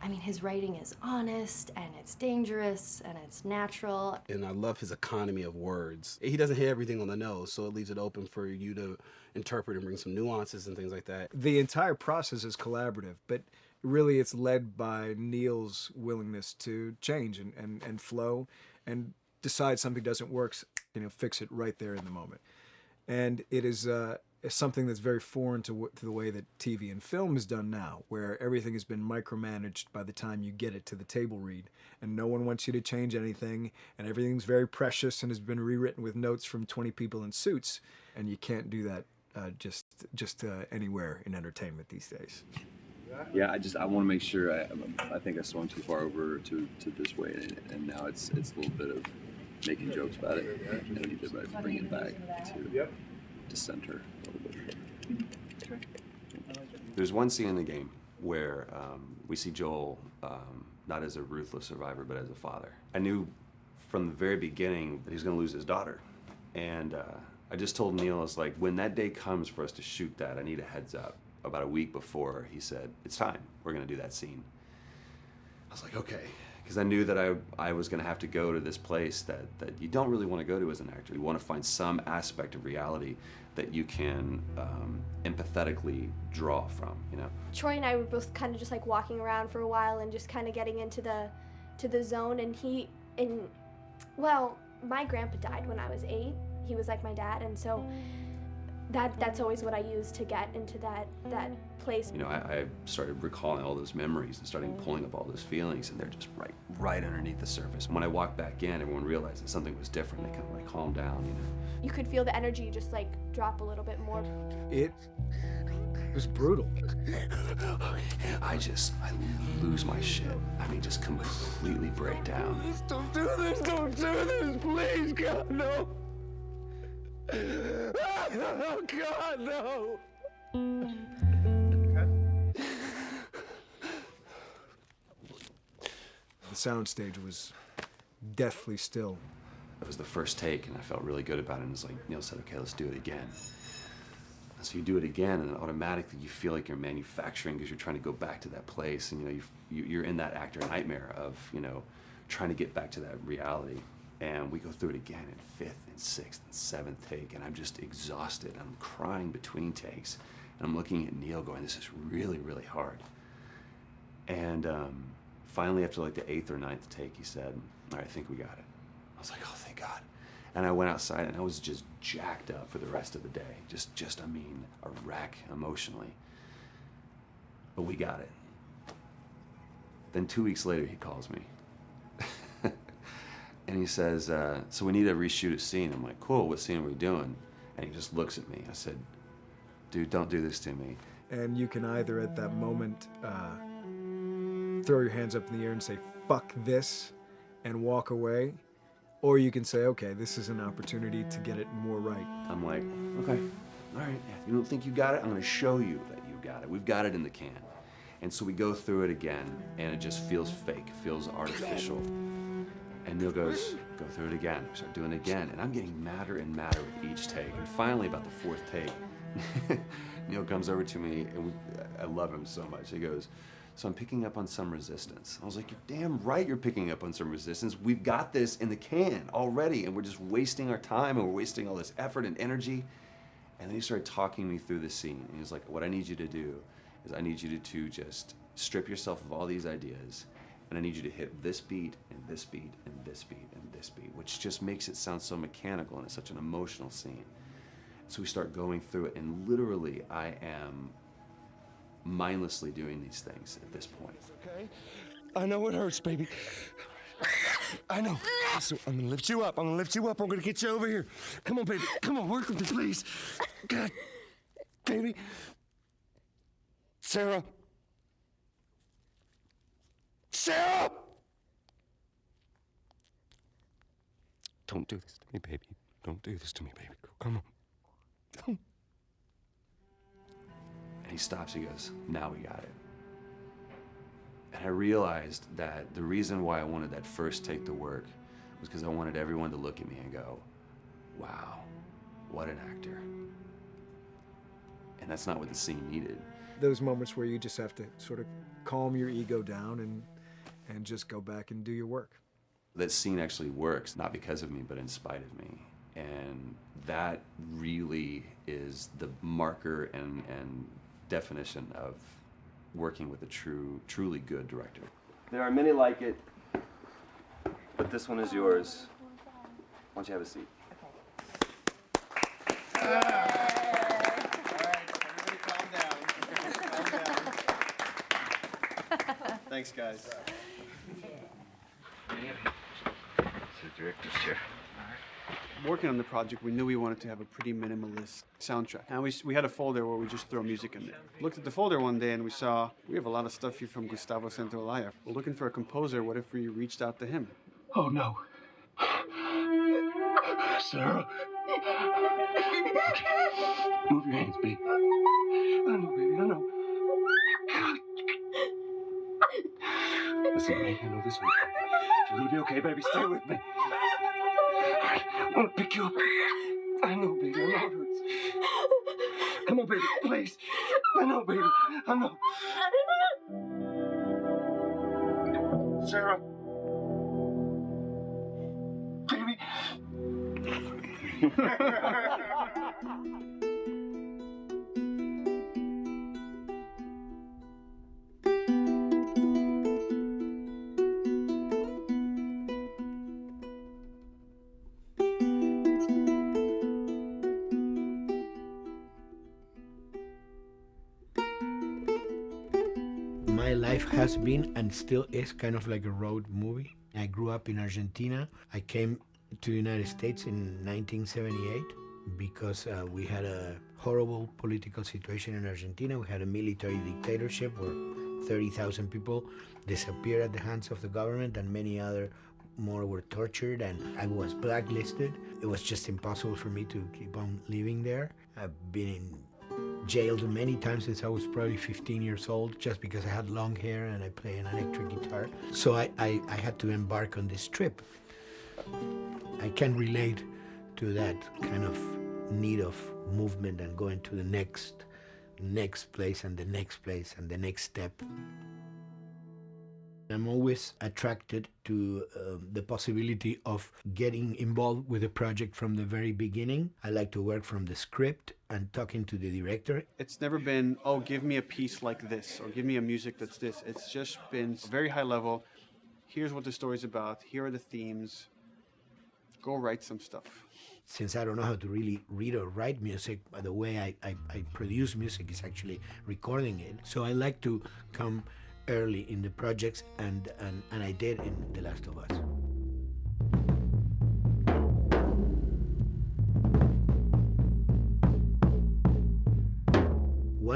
I mean, his writing is honest, and it's dangerous, and it's natural. And I love his economy of words. He doesn't hit everything on the nose, so it leaves it open for you to interpret and bring some nuances and things like that. The entire process is collaborative, but really it's led by Neil's willingness to change and flow and decide something doesn't work, fix it right there in the moment. And it is something that's very foreign to the way that TV and film is done now, where everything has been micromanaged by the time you get it to the table read, and no one wants you to change anything, and everything's very precious and has been rewritten with notes from 20 people in suits, and you can't do that just anywhere in entertainment these days. Yeah, I want to make sure. I think I swung too far over to this way, and now it's a little bit of making jokes about it. And I need to bring it back to center a little bit. There's one scene in the game where we see Joel not as a ruthless survivor, but as a father. I knew from the very beginning that he was going to lose his daughter, and I just told Neil, I was like, when that day comes for us to shoot that, I need a heads up. About a week before, he said, it's time, we're going to do that scene. I was like, okay, because I knew that I was going to have to go to this place that you don't really want to go to as an actor. You want to find some aspect of reality that you can empathetically draw from, Troy and I were both kind of just like walking around for a while and just kind of getting into the zone, and well, my grandpa died when I was 8. He was like my dad, and so that's always what I use to get into that place. I started recalling all those memories and starting pulling up all those feelings, and they're just right underneath the surface. When I walked back in, everyone realized that something was different. They kind of calmed down, You could feel the energy just like drop a little bit more. It was brutal. I lose my shit. I mean, just completely break down. Don't do this, please, God, no. Oh, God, no. The soundstage was deathly still. It was the first take, and I felt really good about it. And it's like Neil said, okay, let's do it again. And so you do it again, and automatically you feel like you're manufacturing because you're trying to go back to that place, and you're in that actor nightmare of trying to get back to that reality. And we go through it again in 5th and 6th and 7th take, and I'm just exhausted. I'm crying between takes, and I'm looking at Neil going, this is really, really hard. And finally, after like the 8th or 9th take, he said, all right, I think we got it. I was like, oh, thank God. And I went outside, and I was just jacked up for the rest of the day. Just a wreck emotionally. But we got it. Then 2 weeks later, he calls me. And he says, so we need to reshoot a scene. I'm like, cool, what scene are we doing? And he just looks at me. I said, dude, don't do this to me. And you can either at that moment throw your hands up in the air and say, fuck this, and walk away, or you can say, okay, this is an opportunity to get it more right. I'm like, okay, all right, yeah, you don't think you got it? I'm gonna show you that you got it. We've got it in the can. And so we go through it again, and it just feels fake, feels artificial. And Neil goes, go through it again. We start doing it again, and I'm getting madder and madder with each take. And finally, about the fourth take, Neil comes over to me, and I love him so much. He goes, so I'm picking up on some resistance. I was like, you're damn right you're picking up on some resistance. We've got this in the can already, and we're just wasting our time, and we're wasting all this effort and energy. And then he started talking me through the scene. And he was like, what I need you to do is I need you to just strip yourself of all these ideas, and I need you to hit this beat, and this beat, and this beat, and this beat, which just makes it sound so mechanical, and it's such an emotional scene. So we start going through it, and literally I am mindlessly doing these things at this point. Okay? I know it hurts, baby. I know. So I'm gonna lift you up. I'm gonna lift you up. I'm gonna get you over here. Come on, baby. Come on, work with me, please. God, baby. Sarah. Sarah! Don't do this to me, baby. Don't do this to me, baby. Come on. And he stops, he goes, now we got it. And I realized that the reason why I wanted that first take to work was because I wanted everyone to look at me and go, wow, what an actor. And that's not what the scene needed. Those moments where you just have to sort of calm your ego down and just go back and do your work. That scene actually works, not because of me, but in spite of me. And that really is the marker and definition of working with a truly good director. There are many like it, but this one is yours. Why don't you have a seat? Thanks, guys. It's the director's chair. Working on the project, we knew we wanted to have a pretty minimalist soundtrack. And we had a folder where we just throw music in there. Looked at the folder one day and we saw, we have a lot of stuff here from Gustavo Santaolalla. We're looking for a composer. What if we reached out to him? Oh, no. Sarah. Move your hands, baby. I know, baby, I know. Listen to me, I know this one. You're gonna be okay, baby. Stay with me. I want to pick you up. I know, baby. I know it hurts. Come on, baby. Please. I know, baby. I know. Sarah. Baby. My life has been and still is kind of like a road movie. I grew up in Argentina. I came to the United States in 1978 because we had a horrible political situation in Argentina. We had a military dictatorship where 30,000 people disappeared at the hands of the government and many other more were tortured, and I was blacklisted. It was just impossible for me to keep on living there. I've been in jailed many times since I was probably 15 years old just because I had long hair and I play an electric guitar. So I had to embark on this trip. I can relate to that kind of need of movement and going to the next place and the next place and the next step. I'm always attracted to the possibility of getting involved with a project from the very beginning. I like to work from the script and talking to the director. It's never been, oh, give me a piece like this, or give me a music that's this. It's just been very high level. Here's what the story's about. Here are the themes. Go write some stuff. Since I don't know how to really read or write music, the way I produce music is actually recording it. So I like to come early in the projects, and I did in The Last of Us.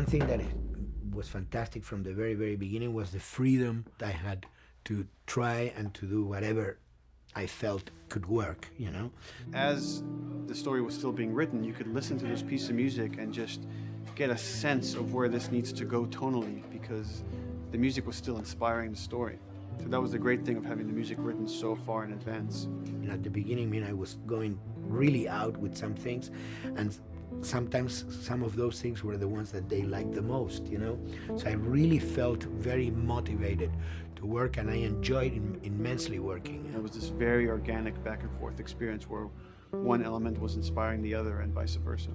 one thing that was fantastic from the very, very beginning was the freedom I had to try and to do whatever I felt could work, you know? As the story was still being written, you could listen to this piece of music and just get a sense of where this needs to go tonally, because the music was still inspiring the story. So that was the great thing of having the music written so far in advance. And at the beginning, I mean, I was going really out with some things, and sometimes some of those things were the ones that they liked the most, you know? So I really felt very motivated to work, and I enjoyed immensely working. It was this very organic back and forth experience where one element was inspiring the other and vice versa.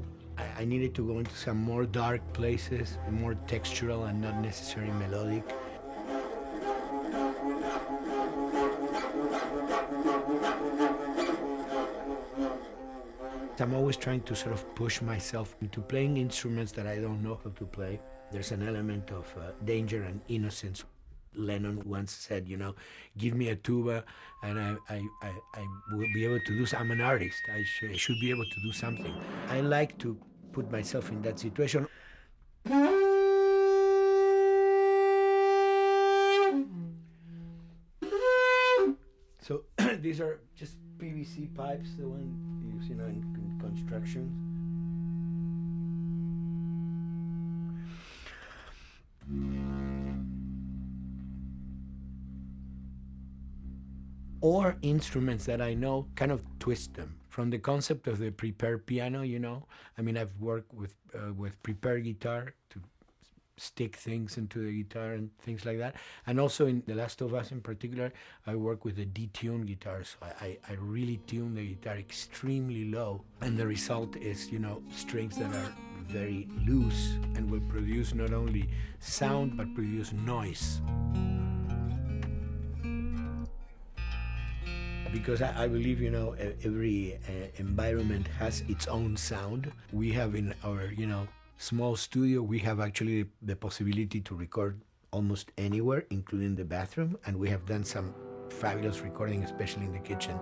I needed to go into some more dark places, more textural and not necessarily melodic. I'm always trying to sort of push myself into playing instruments that I don't know how to play. There's an element of danger and innocence. Lennon once said, you know, give me a tuba and I will be able to do something. I'm an artist. I should be able to do something. I like to put myself in that situation. So these are just PVC pipes, the one used, you know, in construction. Or instruments that I know, kind of twist them. From the concept of the prepared piano, you know, I mean, I've worked with prepared guitar to stick things into the guitar and things like that. And also in The Last of Us in particular, I work with a detuned guitar. So I really tune the guitar extremely low. And the result is, you know, strings that are very loose and will produce not only sound, but produce noise. Because I believe, you know, every environment has its own sound. We have in our, you know, small studio, we have actually the possibility to record almost anywhere, including the bathroom, and we have done some fabulous recording, especially in the kitchen.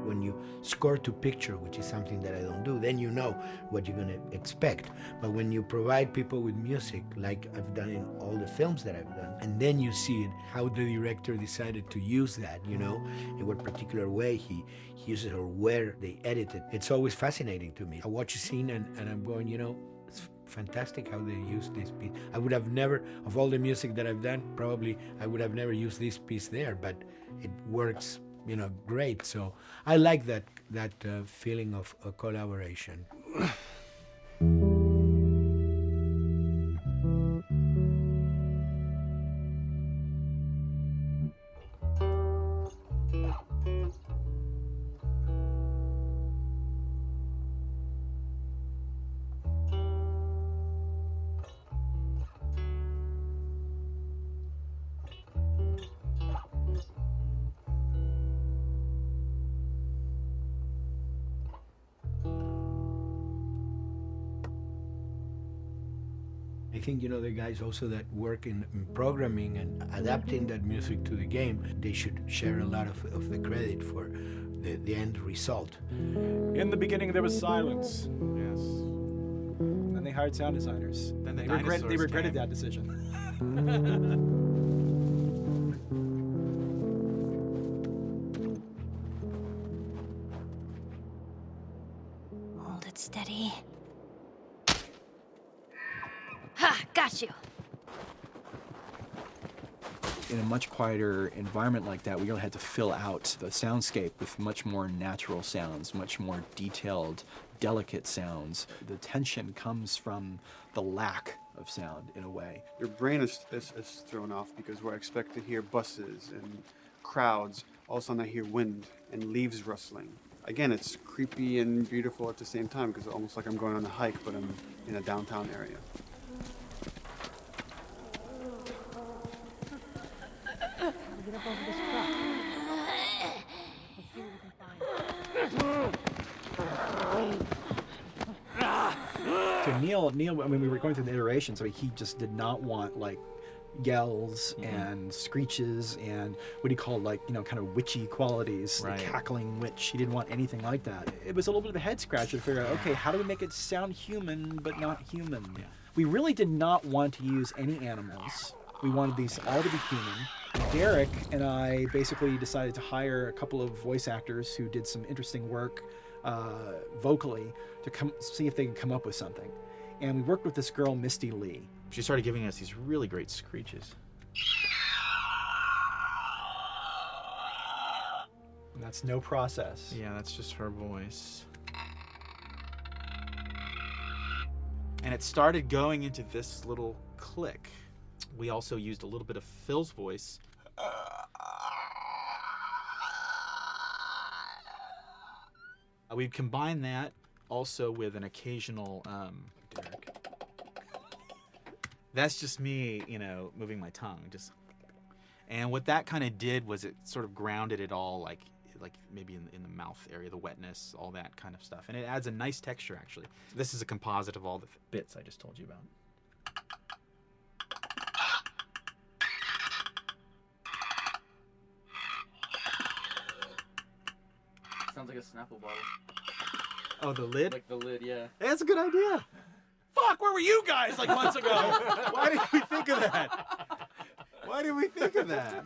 When you score to picture, which is something that I don't do, then you know what you're gonna expect. But when you provide people with music, like I've done in all the films that I've done, and then you see it, how the director decided to use that, you know, in what particular way he uses or where they edit it. It's always fascinating to me. I watch a scene and I'm going, you know, it's fantastic how they use this piece. I would have never, of all the music that I've done, probably I would have never used this piece there, but it works, you know, great. So I like that feeling of collaboration. I think, you know, the guys also that work in programming and adapting that music to the game, they should share a lot of the credit for the end result. In the beginning, there was silence. Yes. And then they hired sound designers. Then they regretted that decision. Hold it steady. Ha! Got you! In a much quieter environment like that, we really had to fill out the soundscape with much more natural sounds, much more detailed, delicate sounds. The tension comes from the lack of sound, in a way. Your brain is thrown off because where I expect to hear buses and crowds, all of a sudden I hear wind and leaves rustling. Again, it's creepy and beautiful at the same time because it's almost like I'm going on a hike, but I'm in a downtown area. Get up over this truck. Let's see what we can find. To Neil, I mean, we were going through the iterations. I mean, he just did not want like yells and screeches and what he called kind of witchy qualities, Right. the cackling witch. He didn't want anything like that. It was a little bit of a head scratcher to figure out, okay, how do we make it sound human but not human? Yeah. We really did not want to use any animals. We wanted these all to be human. Derek and I basically decided to hire a couple of voice actors who did some interesting work vocally to see if they could come up with something. And we worked with this girl, Misty Lee. She started giving us these really great screeches. And that's no process. Yeah, that's just her voice. And it started going into this little click. We also used a little bit of Phil's voice. We'd combine that also with an occasional Derek. That's just me, moving my tongue. And what that kind of did was it sort of grounded it all, like maybe in the mouth area, the wetness, all that kind of stuff. And it adds a nice texture, actually. This is a composite of all the bits I just told you about. Sounds like a Snapple bottle. Oh, the lid? Like the lid, yeah. That's a good idea. Fuck, where were you guys months ago? Why didn't we think of that? Why did we think of that?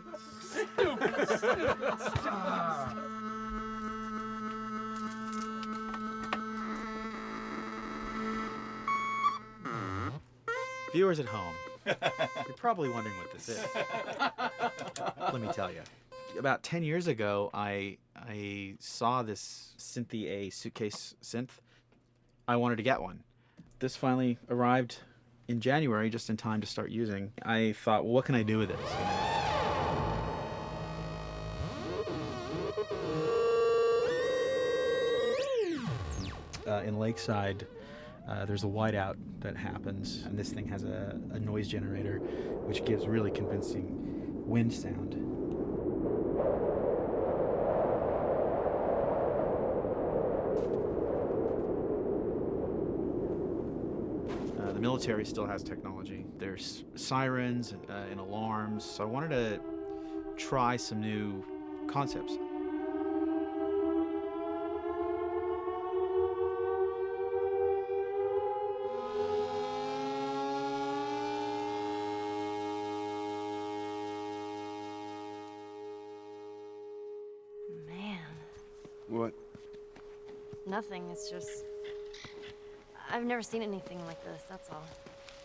Viewers at home, you're probably wondering what this is. Let me tell you. About 10 years ago, I saw this Synthie A suitcase synth. I wanted to get one. This finally arrived in January, just in time to start using. I thought, well, what can I do with this? In Lakeside, there's a whiteout that happens, and this thing has a noise generator, which gives really convincing wind sound. The military still has technology. There's sirens and alarms, so I wanted to try some new concepts. Man, What? nothing. It's just... I've never seen anything like this, that's all.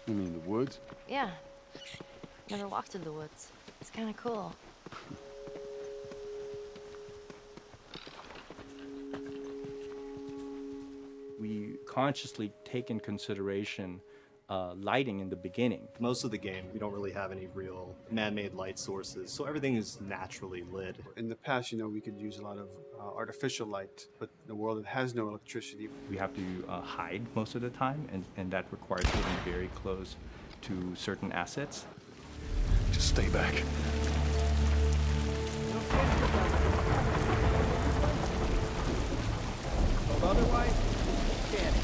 You mean the woods? Yeah. Never walked through the woods. It's kind of cool. We consciously take in consideration lighting in the beginning. Most of the game, we don't really have any real man-made light sources, so everything is naturally lit. In the past, we could use a lot of artificial light, but in a world that has no electricity. We have to hide most of the time, and that requires getting very close to certain assets. Just stay back. Otherwise, can't.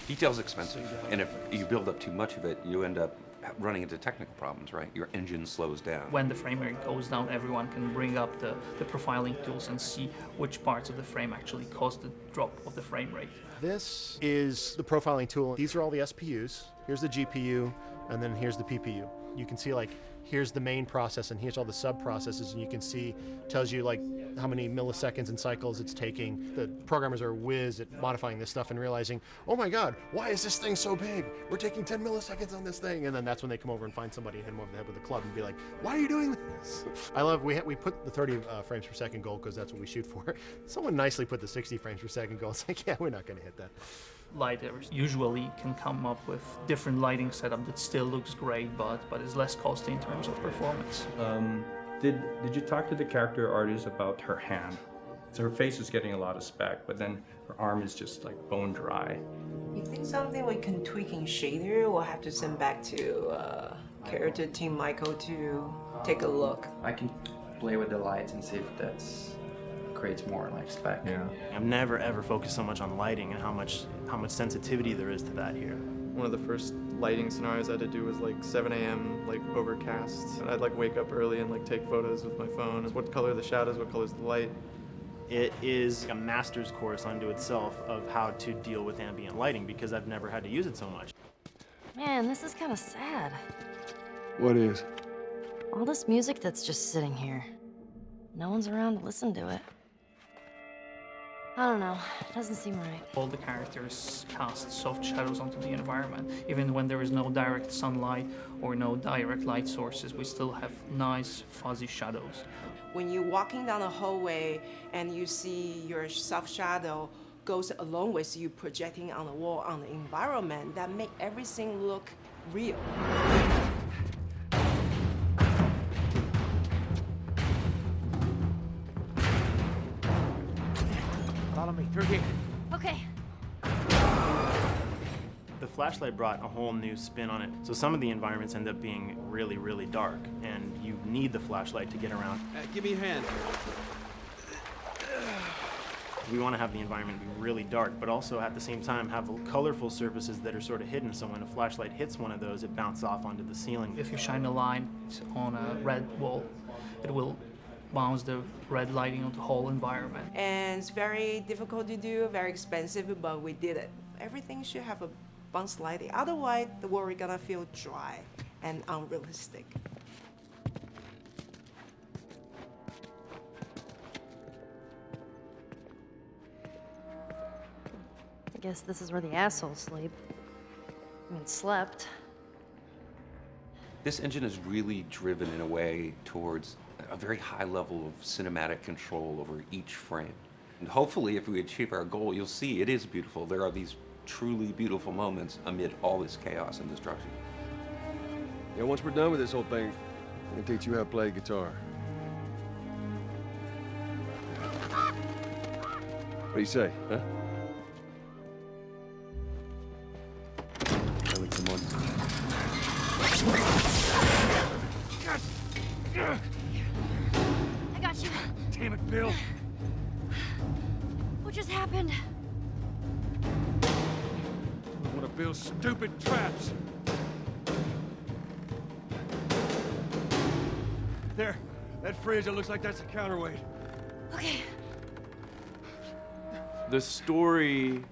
Detail's expensive, and if you build up too much of it, you end up running into technical problems, right? Your engine slows down. When the frame rate goes down, everyone can bring up the profiling tools and see which parts of the frame actually caused the drop of the frame rate. This is the profiling tool. These are all the SPUs. Here's the GPU, and then here's the PPU. You can see here's the main process and here's all the sub-processes, and you can see, tells you how many milliseconds and cycles it's taking. The programmers are whiz at modifying this stuff and realizing, oh my God, why is this thing so big? We're taking 10 milliseconds on this thing. And then that's when they come over and find somebody and hit them over the head with a club and be like, why are you doing this? I love, we put the 30 frames per second goal because that's what we shoot for. Someone nicely put the 60 frames per second goal. It's like, yeah, we're not gonna hit that. Lighters usually can come up with different lighting setup that still looks great, but is less costly in terms of performance. Did you talk to the character artist about her hand? So her face is getting a lot of spec, but then her arm is just bone dry. You think something we can tweak in shader? We'll have to send back to character team Michael to take a look. I can play with the lights and see if that creates more spec. Yeah. I've never ever focused so much on lighting and how much sensitivity there is to that here. One of the first lighting scenarios I had to do was like 7 a.m. like overcast. And I'd like wake up early and like take photos with my phone. What color are the shadows? What color is the light? It is a master's course unto itself of how to deal with ambient lighting because I've never had to use it so much. Man, this is kind of sad. What is? All this music that's just sitting here. No one's around to listen to it. I don't know. It doesn't seem right. All the characters cast soft shadows onto the environment. Even when there is no direct sunlight or no direct light sources, we still have nice fuzzy shadows. When you're walking down a hallway and you see your soft shadow goes along with you projecting on the wall on the environment, that make everything look real. Follow me through here. Okay. The flashlight brought a whole new spin on it. So some of the environments end up being really, really dark, and you need the flashlight to get around. Give me a hand. We want to have the environment be really dark, but also at the same time have colorful surfaces that are sort of hidden, so when a flashlight hits one of those, it bounces off onto the ceiling. If you shine a light on a red wall, it will bounce the red lighting on the whole environment. And it's very difficult to do, very expensive, but we did it. Everything should have a bounce lighting. Otherwise, the world is gonna feel dry and unrealistic. I guess this is where the assholes sleep. I mean, slept. This engine is really driven in a way towards a very high level of cinematic control over each frame. And hopefully, if we achieve our goal, you'll see it is beautiful. There are these truly beautiful moments amid all this chaos and destruction. Yeah, once we're done with this whole thing, I can teach you how to play guitar. What do you say, huh? Come on. I got you. Damn it, Bill. What just happened? One of Bill's stupid traps. There, that fridge, it looks like that's a counterweight. Okay. The story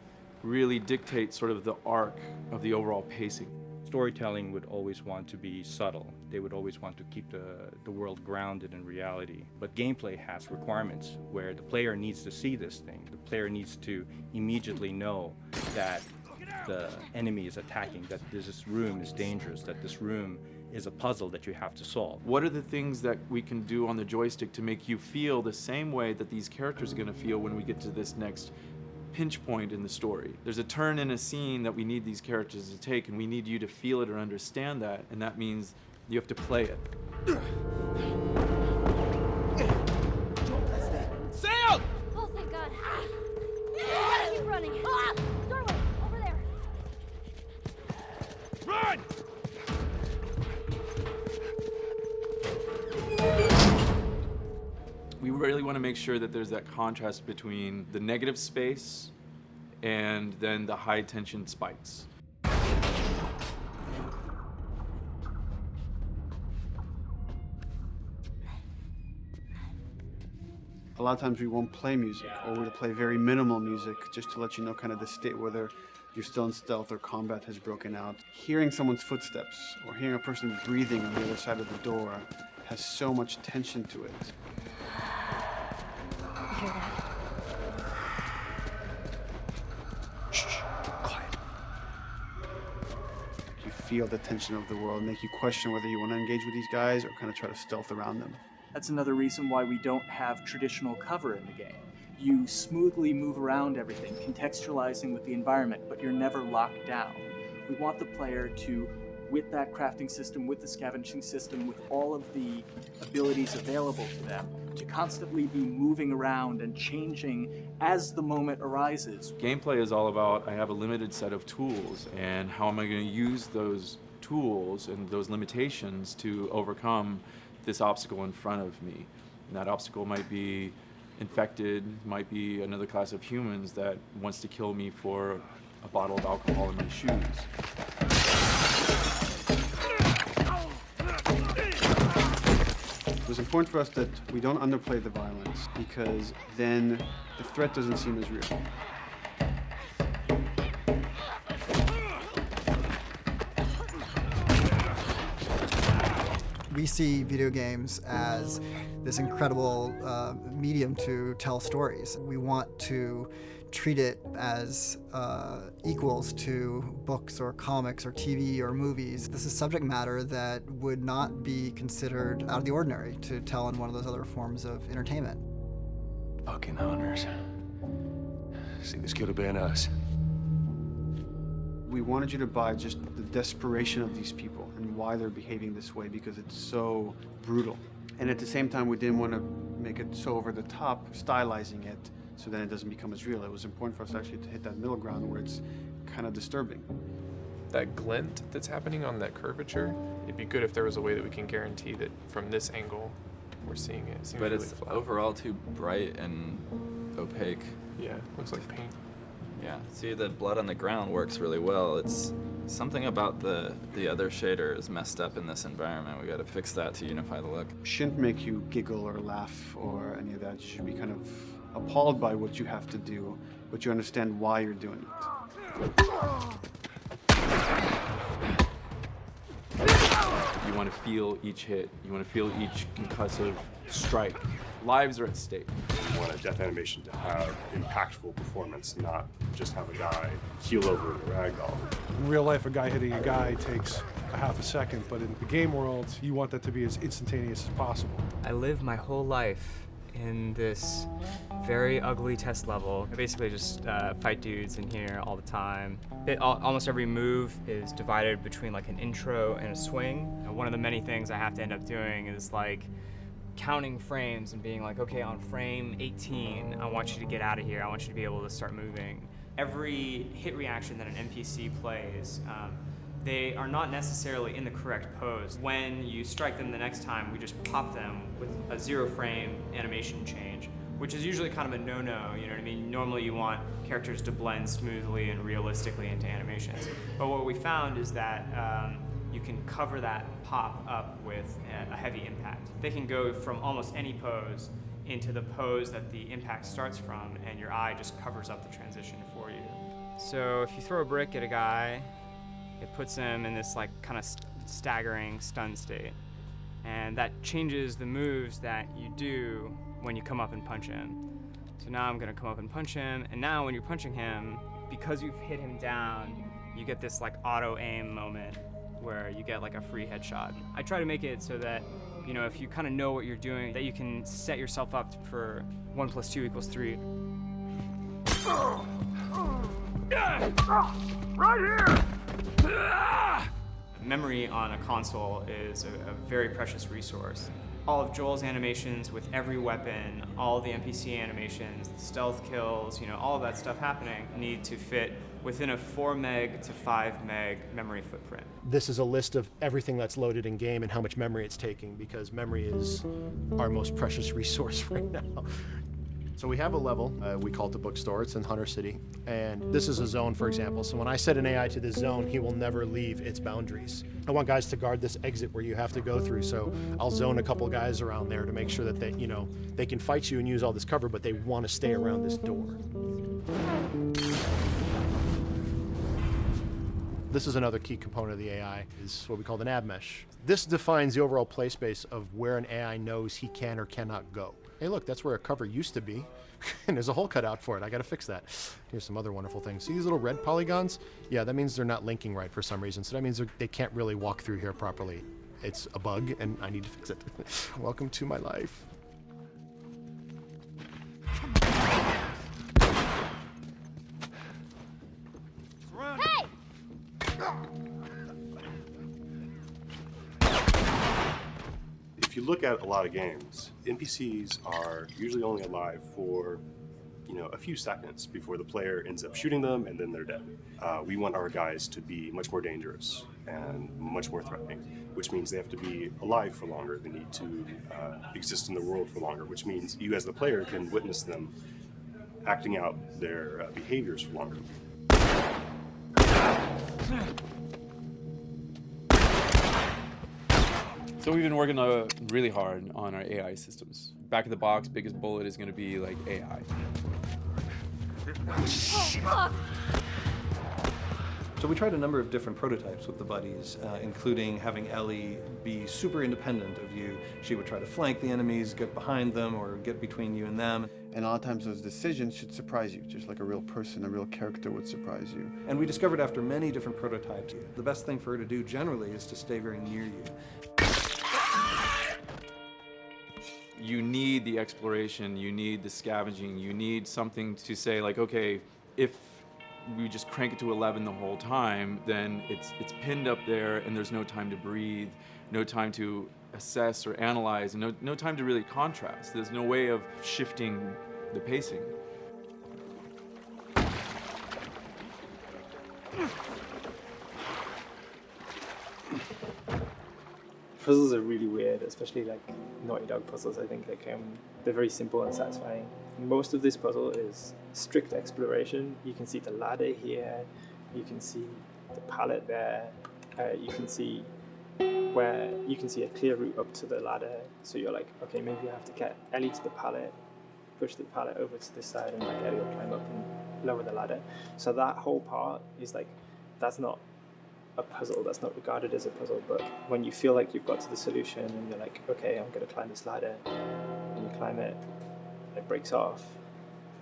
really dictates sort of the arc of the overall pacing. Storytelling would always want to be subtle. They would always want to keep the world grounded in reality. But gameplay has requirements where the player needs to see this thing. The player needs to immediately know that the enemy is attacking, that this room is dangerous, that this room is a puzzle that you have to solve. What are the things that we can do on the joystick to make you feel the same way that these characters are going to feel when we get to this next pinch point in the story? There's a turn in a scene that we need these characters to take, and we need you to feel it or understand that, and that means you have to play it. Sail! Oh, thank God. Gotta keep running. Doorway, over there. Run! We really want to make sure that there's that contrast between the negative space and then the high tension spikes. A lot of times we won't play music, or we'll play very minimal music just to let you know kind of the state, whether you're still in stealth or combat has broken out. Hearing someone's footsteps or hearing a person breathing on the other side of the door has so much tension to it. You hear that? Shh, quiet. You feel the tension of the world, make you question whether you want to engage with these guys or kind of try to stealth around them. That's another reason why we don't have traditional cover in the game. You smoothly move around everything, contextualizing with the environment, but you're never locked down. We want the player to, with that crafting system, with the scavenging system, with all of the abilities available to them, to constantly be moving around and changing as the moment arises. Gameplay is all about, I have a limited set of tools, and how am I going to use those tools and those limitations to overcome this obstacle in front of me. And that obstacle might be infected, might be another class of humans that wants to kill me for a bottle of alcohol in my shoes. important for us that we don't underplay the violence, because then the threat doesn't seem as real. We see video games as this incredible medium to tell stories. We want to treat it as equals to books or comics or TV or movies. This is subject matter that would not be considered out of the ordinary to tell in one of those other forms of entertainment. Fucking hunters. See, this could have been us. We wanted you to buy just the desperation of these people and why they're behaving this way, because it's so brutal. And at the same time, we didn't want to make it so over the top, stylizing it, so then it doesn't become as real. It was important for us actually to hit that middle ground where it's kind of disturbing. That glint that's happening on that curvature, it'd be good if there was a way that we can guarantee that from this angle, we're seeing it. It seems But really it's flat. overall too bright and opaque. Yeah, looks like paint. Yeah, see, the blood on the ground works really well. It's something about the other shader is messed up in this environment. We got to fix that to unify the look. Shouldn't make you giggle or laugh or any of that. You should be kind of appalled by what you have to do, but you understand why you're doing it. You want to feel each hit. You want to feel each concussive strike. Lives are at stake. We want a death animation to have impactful performance, not just have a guy keel over in a ragdoll. In real life, a guy hitting a guy takes a half a second, but in the game world, you want that to be as instantaneous as possible. I lived my whole life in this very ugly test level. I basically just fight dudes in here all the time. Almost every move is divided between like an intro and a swing. And one of the many things I have to end up doing is like counting frames and being like, okay, on frame 18, I want you to get out of here. I want you to be able to start moving. Every hit reaction that an NPC plays, they are not necessarily in the correct pose. When you strike them the next time, we just pop them with a 0 frame animation change, which is usually kind of a no-no, you know what I mean? Normally you want characters to blend smoothly and realistically into animations. But what we found is that you can cover that pop up with a heavy impact. They can go from almost any pose into the pose that the impact starts from, and your eye just covers up the transition for you. So if you throw a brick at a guy, it puts him in this like kind of staggering stun state. And that changes the moves that you do when you come up and punch him. So now I'm gonna come up and punch him, and now when you're punching him, because you've hit him down, you get this like auto aim moment where you get like a free headshot. I try to make it so that, you know, if you kind of know what you're doing, that you can set yourself up for 1 + 2 = 3. Right here! Memory on a console is a very precious resource. All of Joel's animations with every weapon, all the NPC animations, the stealth kills, you know, all of that stuff happening need to fit within a 4 meg to 5 meg memory footprint. This is a list of everything that's loaded in game and how much memory it's taking, because memory is our most precious resource right now. So we have a level, we call it the bookstore, it's in Hunter City, and this is a zone, for example. So when I set an AI to this zone, he will never leave its boundaries. I want guys to guard this exit where you have to go through, so I'll zone a couple guys around there to make sure that they, you know, they can fight you and use all this cover, but they want to stay around this door. This is another key component of the AI, is what we call the nav mesh. This defines the overall play space of where an AI knows he can or cannot go. Hey, look, that's where a cover used to be, and there's a hole cut out for it. I gotta fix that. Here's some other wonderful things. See these little red polygons? Yeah, that means they're not linking right for some reason, so that means they can't really walk through here properly. It's a bug, and I need to fix it. Welcome to my life. If you look at a lot of games, NPCs are usually only alive for, you know, a few seconds before the player ends up shooting them and then they're dead. We want our guys to be much more dangerous and much more threatening, which means they have to be alive for longer. They need to exist in the world for longer, which means you as the player can witness them acting out their behaviors for longer. So we've been working really hard on our AI systems. Back of the box, biggest bullet is going to be like AI. So we tried a number of different prototypes with the buddies, including having Ellie be super independent of you. She would try to flank the enemies, get behind them, or get between you and them. And a lot of times those decisions should surprise you, just like a real person, a real character would surprise you. And we discovered after many different prototypes, the best thing for her to do generally is to stay very near you. You need the exploration, you need the scavenging, you need something to say like, okay, if we just crank it to 11 the whole time, then it's pinned up there and there's no time to breathe, no time to assess or analyze, and no time to really contrast. There's no way of shifting the pacing. Puzzles are really weird, especially like Naughty Dog puzzles. I think they're very simple and satisfying. Most of this puzzle is strict exploration. You can see the ladder here, you can see the pallet there, you can see a clear route up to the ladder. So you're like, okay, maybe you have to get Ellie to the pallet, push the pallet over to this side, and like Ellie will climb up and lower the ladder. So that whole part is like, that's not a puzzle, that's not regarded as a puzzle, but when you feel like you've got to the solution and you're like, okay, I'm going to climb this ladder, and you climb it, and it breaks off,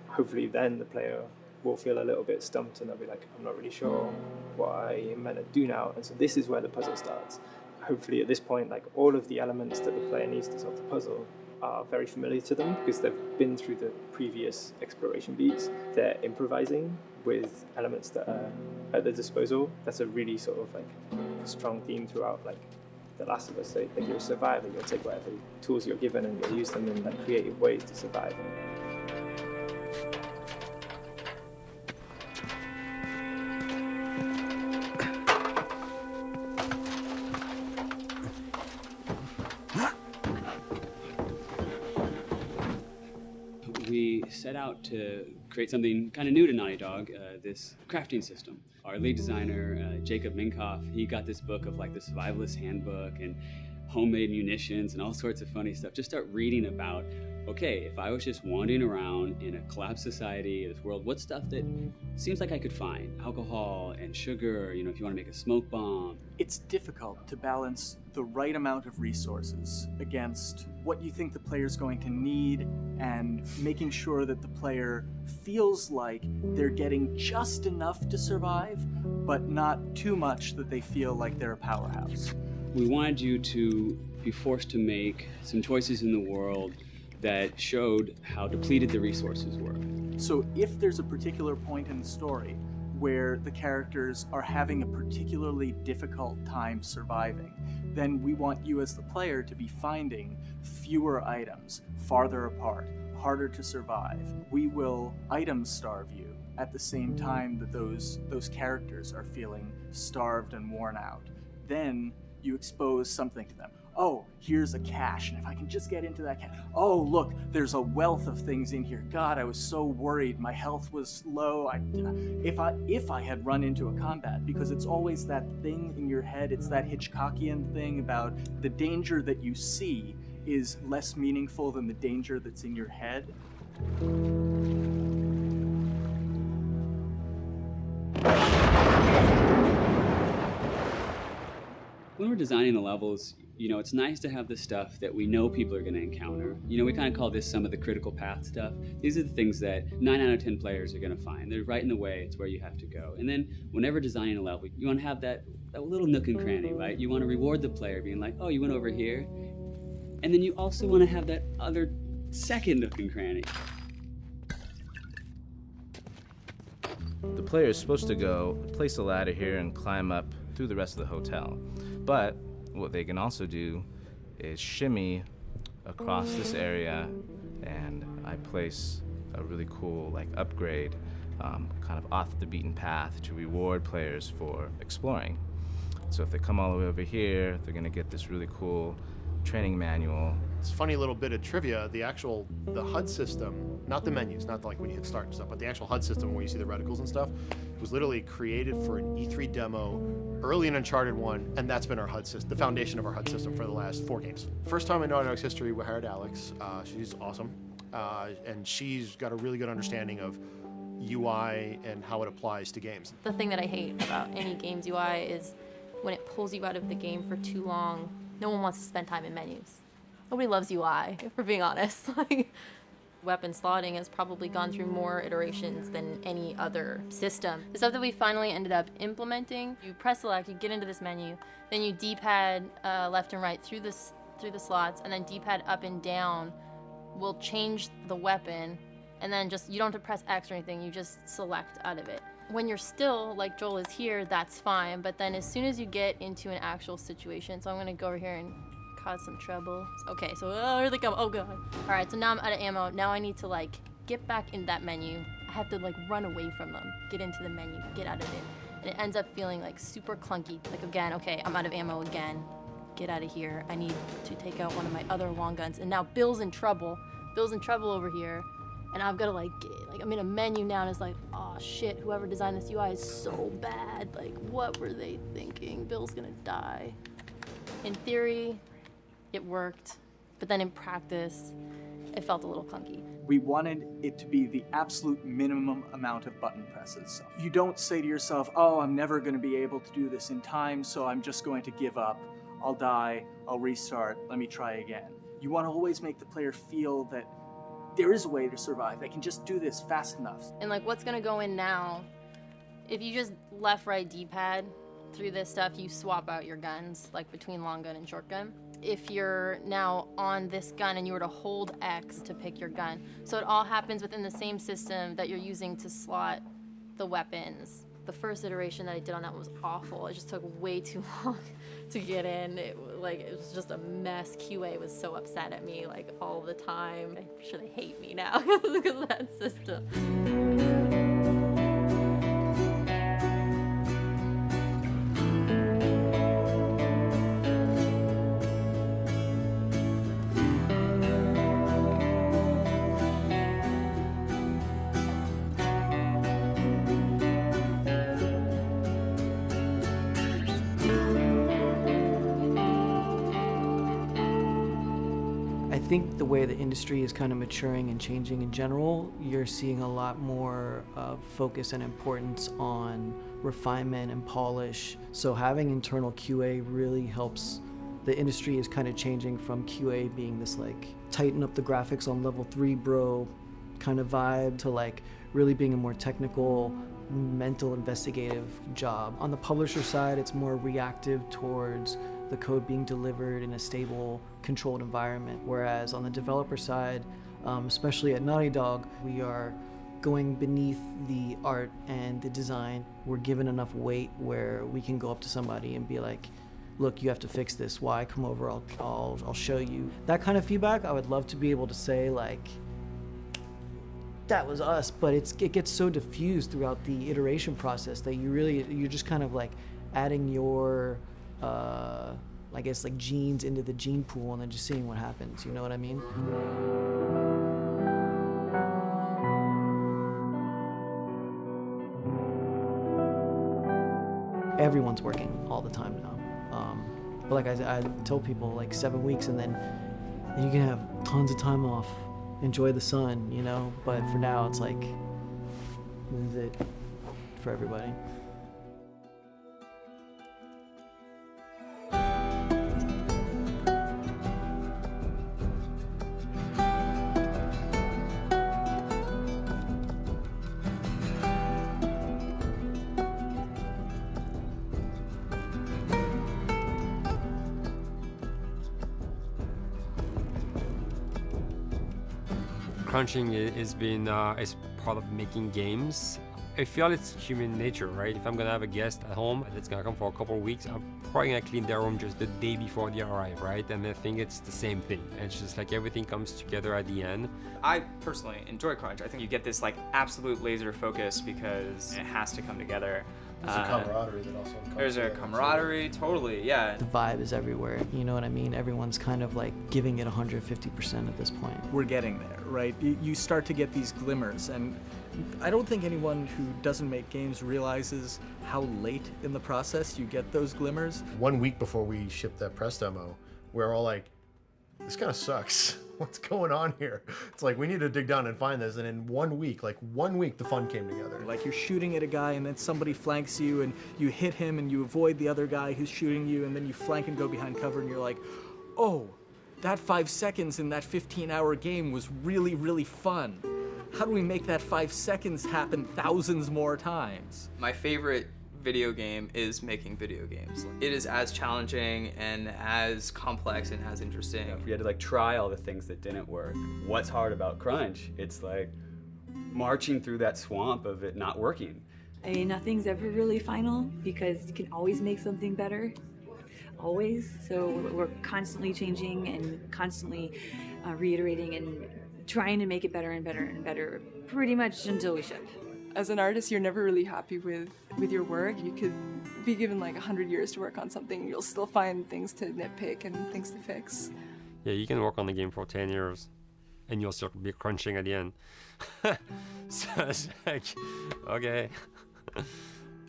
hopefully then the player will feel a little bit stumped and they'll be like, I'm not really sure what I am meant to do now. And so this is where the puzzle starts. Hopefully at this point, like all of the elements that the player needs to solve the puzzle are very familiar to them because they've been through the previous exploration beats. They're improvising with elements that are at their disposal. That's a really sort of like strong theme throughout like The Last of Us. So, like you're a survivor, you'll take whatever tools you're given and you'll use them in like creative ways to survive. We set out to create something kind of new to Naughty Dog, this crafting system. Our lead designer, Jacob Minkoff, he got this book of like the survivalist handbook and homemade munitions and all sorts of funny stuff. Just start reading about, okay, if I was just wandering around in a collapsed society, this world, what stuff that seems like I could find? Alcohol and sugar, you know, if you want to make a smoke bomb. It's difficult to balance the right amount of resources against what you think the player's going to need and making sure that the player feels like they're getting just enough to survive, but not too much that they feel like they're a powerhouse. We wanted you to be forced to make some choices in the world that showed how depleted the resources were. So if there's a particular point in the story where the characters are having a particularly difficult time surviving, then we want you as the player to be finding fewer items, farther apart, harder to survive. We will item starve you at the same time that those characters are feeling starved and worn out. Then you expose something to them. Oh, here's a cache, and if I can just get into that cache. Oh, look, there's a wealth of things in here. God, I was so worried. My health was low. If I had run into a combat, because it's always that thing in your head, it's that Hitchcockian thing about the danger that you see is less meaningful than the danger that's in your head. When we're designing the levels, you know, it's nice to have the stuff that we know people are going to encounter. You know, we kind of call this some of the critical path stuff. These are the things that 9 out of 10 players are going to find. They're right in the way. It's where you have to go. And then whenever designing a level, you want to have that little nook and cranny, right? You want to reward the player being like, oh, you went over here. And then you also want to have that other second nook and cranny. The player is supposed to go place a ladder here and climb up through the rest of the hotel. But what they can also do is shimmy across this area, and I place a really cool like upgrade kind of off the beaten path to reward players for exploring. So if they come all the way over here, they're gonna get this really cool training manual. It's a funny little bit of trivia. The HUD system, not the menus, not like when you hit start and stuff, but the actual HUD system where you see the reticles and stuff, was literally created for an E3 demo early in Uncharted 1, and that's been our HUD system, the foundation of our HUD system for the last 4 games. First time in Naughty Dog's history, we hired Alex. She's awesome, and she's got a really good understanding of UI and how it applies to games. The thing that I hate about any game's UI is when it pulls you out of the game for too long. No one wants to spend time in menus. Nobody loves UI, if we're being honest. Like, weapon slotting has probably gone through more iterations than any other system. The stuff that we finally ended up implementing, you press select, you get into this menu, then you D-pad left and right through the slots, and then D-pad up and down will change the weapon, and then just, you don't have to press X or anything, you just select out of it. When you're still, like Joel is here, that's fine, but then as soon as you get into an actual situation, so I'm gonna go over here and cause some trouble. Okay, so here they come, oh god. All right, so now I'm out of ammo. Now I need to like get back in that menu. I have to like run away from them, get into the menu, get out of it. And it ends up feeling like super clunky. Like again, okay, I'm out of ammo again. Get out of here. I need to take out one of my other long guns. And now Bill's in trouble. Bill's in trouble over here. And I've got to like I'm in a menu now and it's like, oh shit, whoever designed this UI is so bad. Like, what were they thinking? Bill's gonna die. In theory, it worked, but then in practice, it felt a little clunky. We wanted it to be the absolute minimum amount of button presses. You don't say to yourself, oh, I'm never going to be able to do this in time, so I'm just going to give up. I'll die, I'll restart, let me try again. You want to always make the player feel that there is a way to survive. They can just do this fast enough. And like what's gonna go in now, if you just left, right, D-pad through this stuff, you swap out your guns, like between long gun and short gun. If you're now on this gun and you were to hold X to pick your gun. So it all happens within the same system that you're using to slot the weapons. The first iteration that I did on that was awful. It just took way too long to get in. It was just a mess. QA was so upset at me like all the time. I'm sure they hate me now because of that system. I think the way the industry is kind of maturing and changing in general, you're seeing a lot more focus and importance on refinement and polish. So having internal QA really helps. The industry is kind of changing from QA being this like tighten up the graphics on level 3 bro kind of vibe to like really being a more technical, mental investigative job. On the publisher side, it's more reactive towards the code being delivered in a stable, controlled environment. Whereas on the developer side, especially at Naughty Dog, we are going beneath the art and the design. We're given enough weight where we can go up to somebody and be like, look, you have to fix this. Why? Come over, I'll show you. That kind of feedback, I would love to be able to say like, that was us, but it gets so diffused throughout the iteration process that you're just kind of like adding your I guess like genes into the gene pool and then just seeing what happens, you know what I mean? Everyone's working all the time now. But like I tell people, like 7 weeks and then you can have tons of time off, enjoy the sun, you know? But for now, it's like, this is it for everybody. Crunching is been is part of making games. I feel it's human nature, right? If I'm gonna have a guest at home that's gonna come for a couple of weeks, I'm probably gonna clean their room just the day before they arrive, right? And I think it's the same thing. It's just like everything comes together at the end. I personally enjoy crunch. I think you get this like absolute laser focus because it has to come together. There's a camaraderie that also comes There's a together. camaraderie, totally, yeah. The vibe is everywhere, you know what I mean? Everyone's kind of like giving it 150% at this point. We're getting there, right? You start to get these glimmers, and I don't think anyone who doesn't make games realizes how late in the process you get those glimmers. 1 week before we shipped that press demo, we're all like, this kind of sucks. What's going on here? It's like, we need to dig down and find this. And in 1 week, the fun came together. Like you're shooting at a guy and then somebody flanks you and you hit him and you avoid the other guy who's shooting you and then you flank and go behind cover and you're like, oh, that 5 seconds in that 15-hour game was really, really fun. How do we make that 5 seconds happen thousands more times? My favorite video game is making video games. It is as challenging and as complex and as interesting. We had to like try all the things that didn't work. What's hard about Crunch? It's like marching through that swamp of it not working. I mean, nothing's ever really final because you can always make something better, always. So we're constantly changing and constantly reiterating and trying to make it better and better and better, pretty much until we ship. As an artist, you're never really happy with your work. You could be given like 100 years to work on something. You'll still find things to nitpick and things to fix. Yeah, you can work on the game for 10 years and you'll still be crunching at the end. So it's like, okay.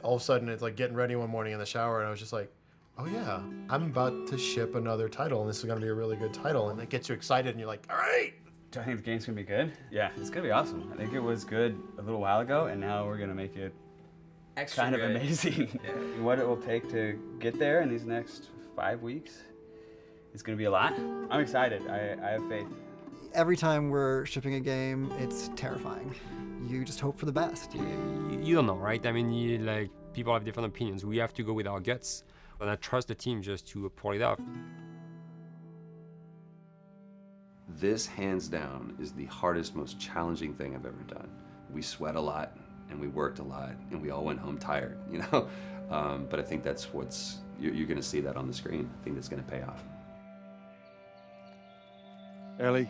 All of a sudden, it's like getting ready one morning in the shower, and I was just like, oh yeah, I'm about to ship another title, and this is going to be a really good title. And it gets you excited, and you're like, all right. Do I think the game's gonna be good? Yeah, it's gonna be awesome. I think it was good a little while ago, and now we're gonna make it Extra kind of good. amazing. Yeah. What it will take to get there in these next 5 weeks is gonna be a lot. I'm excited. I have faith. Every time we're shipping a game, it's terrifying. You just hope for the best. You don't know, right? I mean, like people have different opinions. We have to go with our guts, and I trust the team just to pull it off. This, hands down, is the hardest, most challenging thing I've ever done. We sweat a lot, and we worked a lot, and we all went home tired, you know? But I think that's what's, you're gonna see that on the screen. I think that's gonna pay off. Ellie.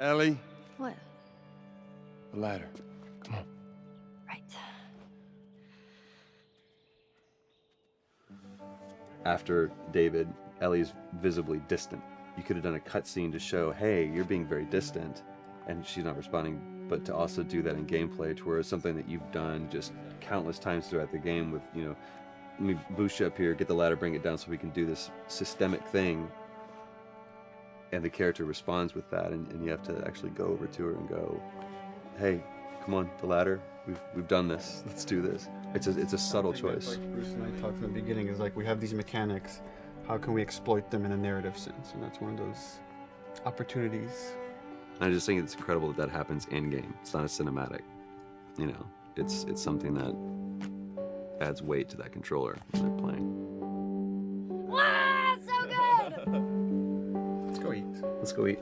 Ellie. What? The ladder. Come on. Right. After David, Ellie's visibly distant. You could have done a cutscene to show, hey, you're being very distant, and she's not responding, but to also do that in gameplay to where it's something that you've done just countless times throughout the game with, you know, let me boost you up here, get the ladder, bring it down so we can do this systemic thing. And the character responds with that, and you have to actually go over to her and go, hey, come on, the ladder, we've done this, let's do this. It's a subtle choice. Like Bruce and I talked in the beginning, is like we have these mechanics, how can we exploit them in a narrative sense? And that's one of those opportunities. I just think it's incredible that happens in-game. It's not a cinematic, you know, it's something that adds weight to that controller when they're playing. Wow, so good! Let's go eat. Let's go eat.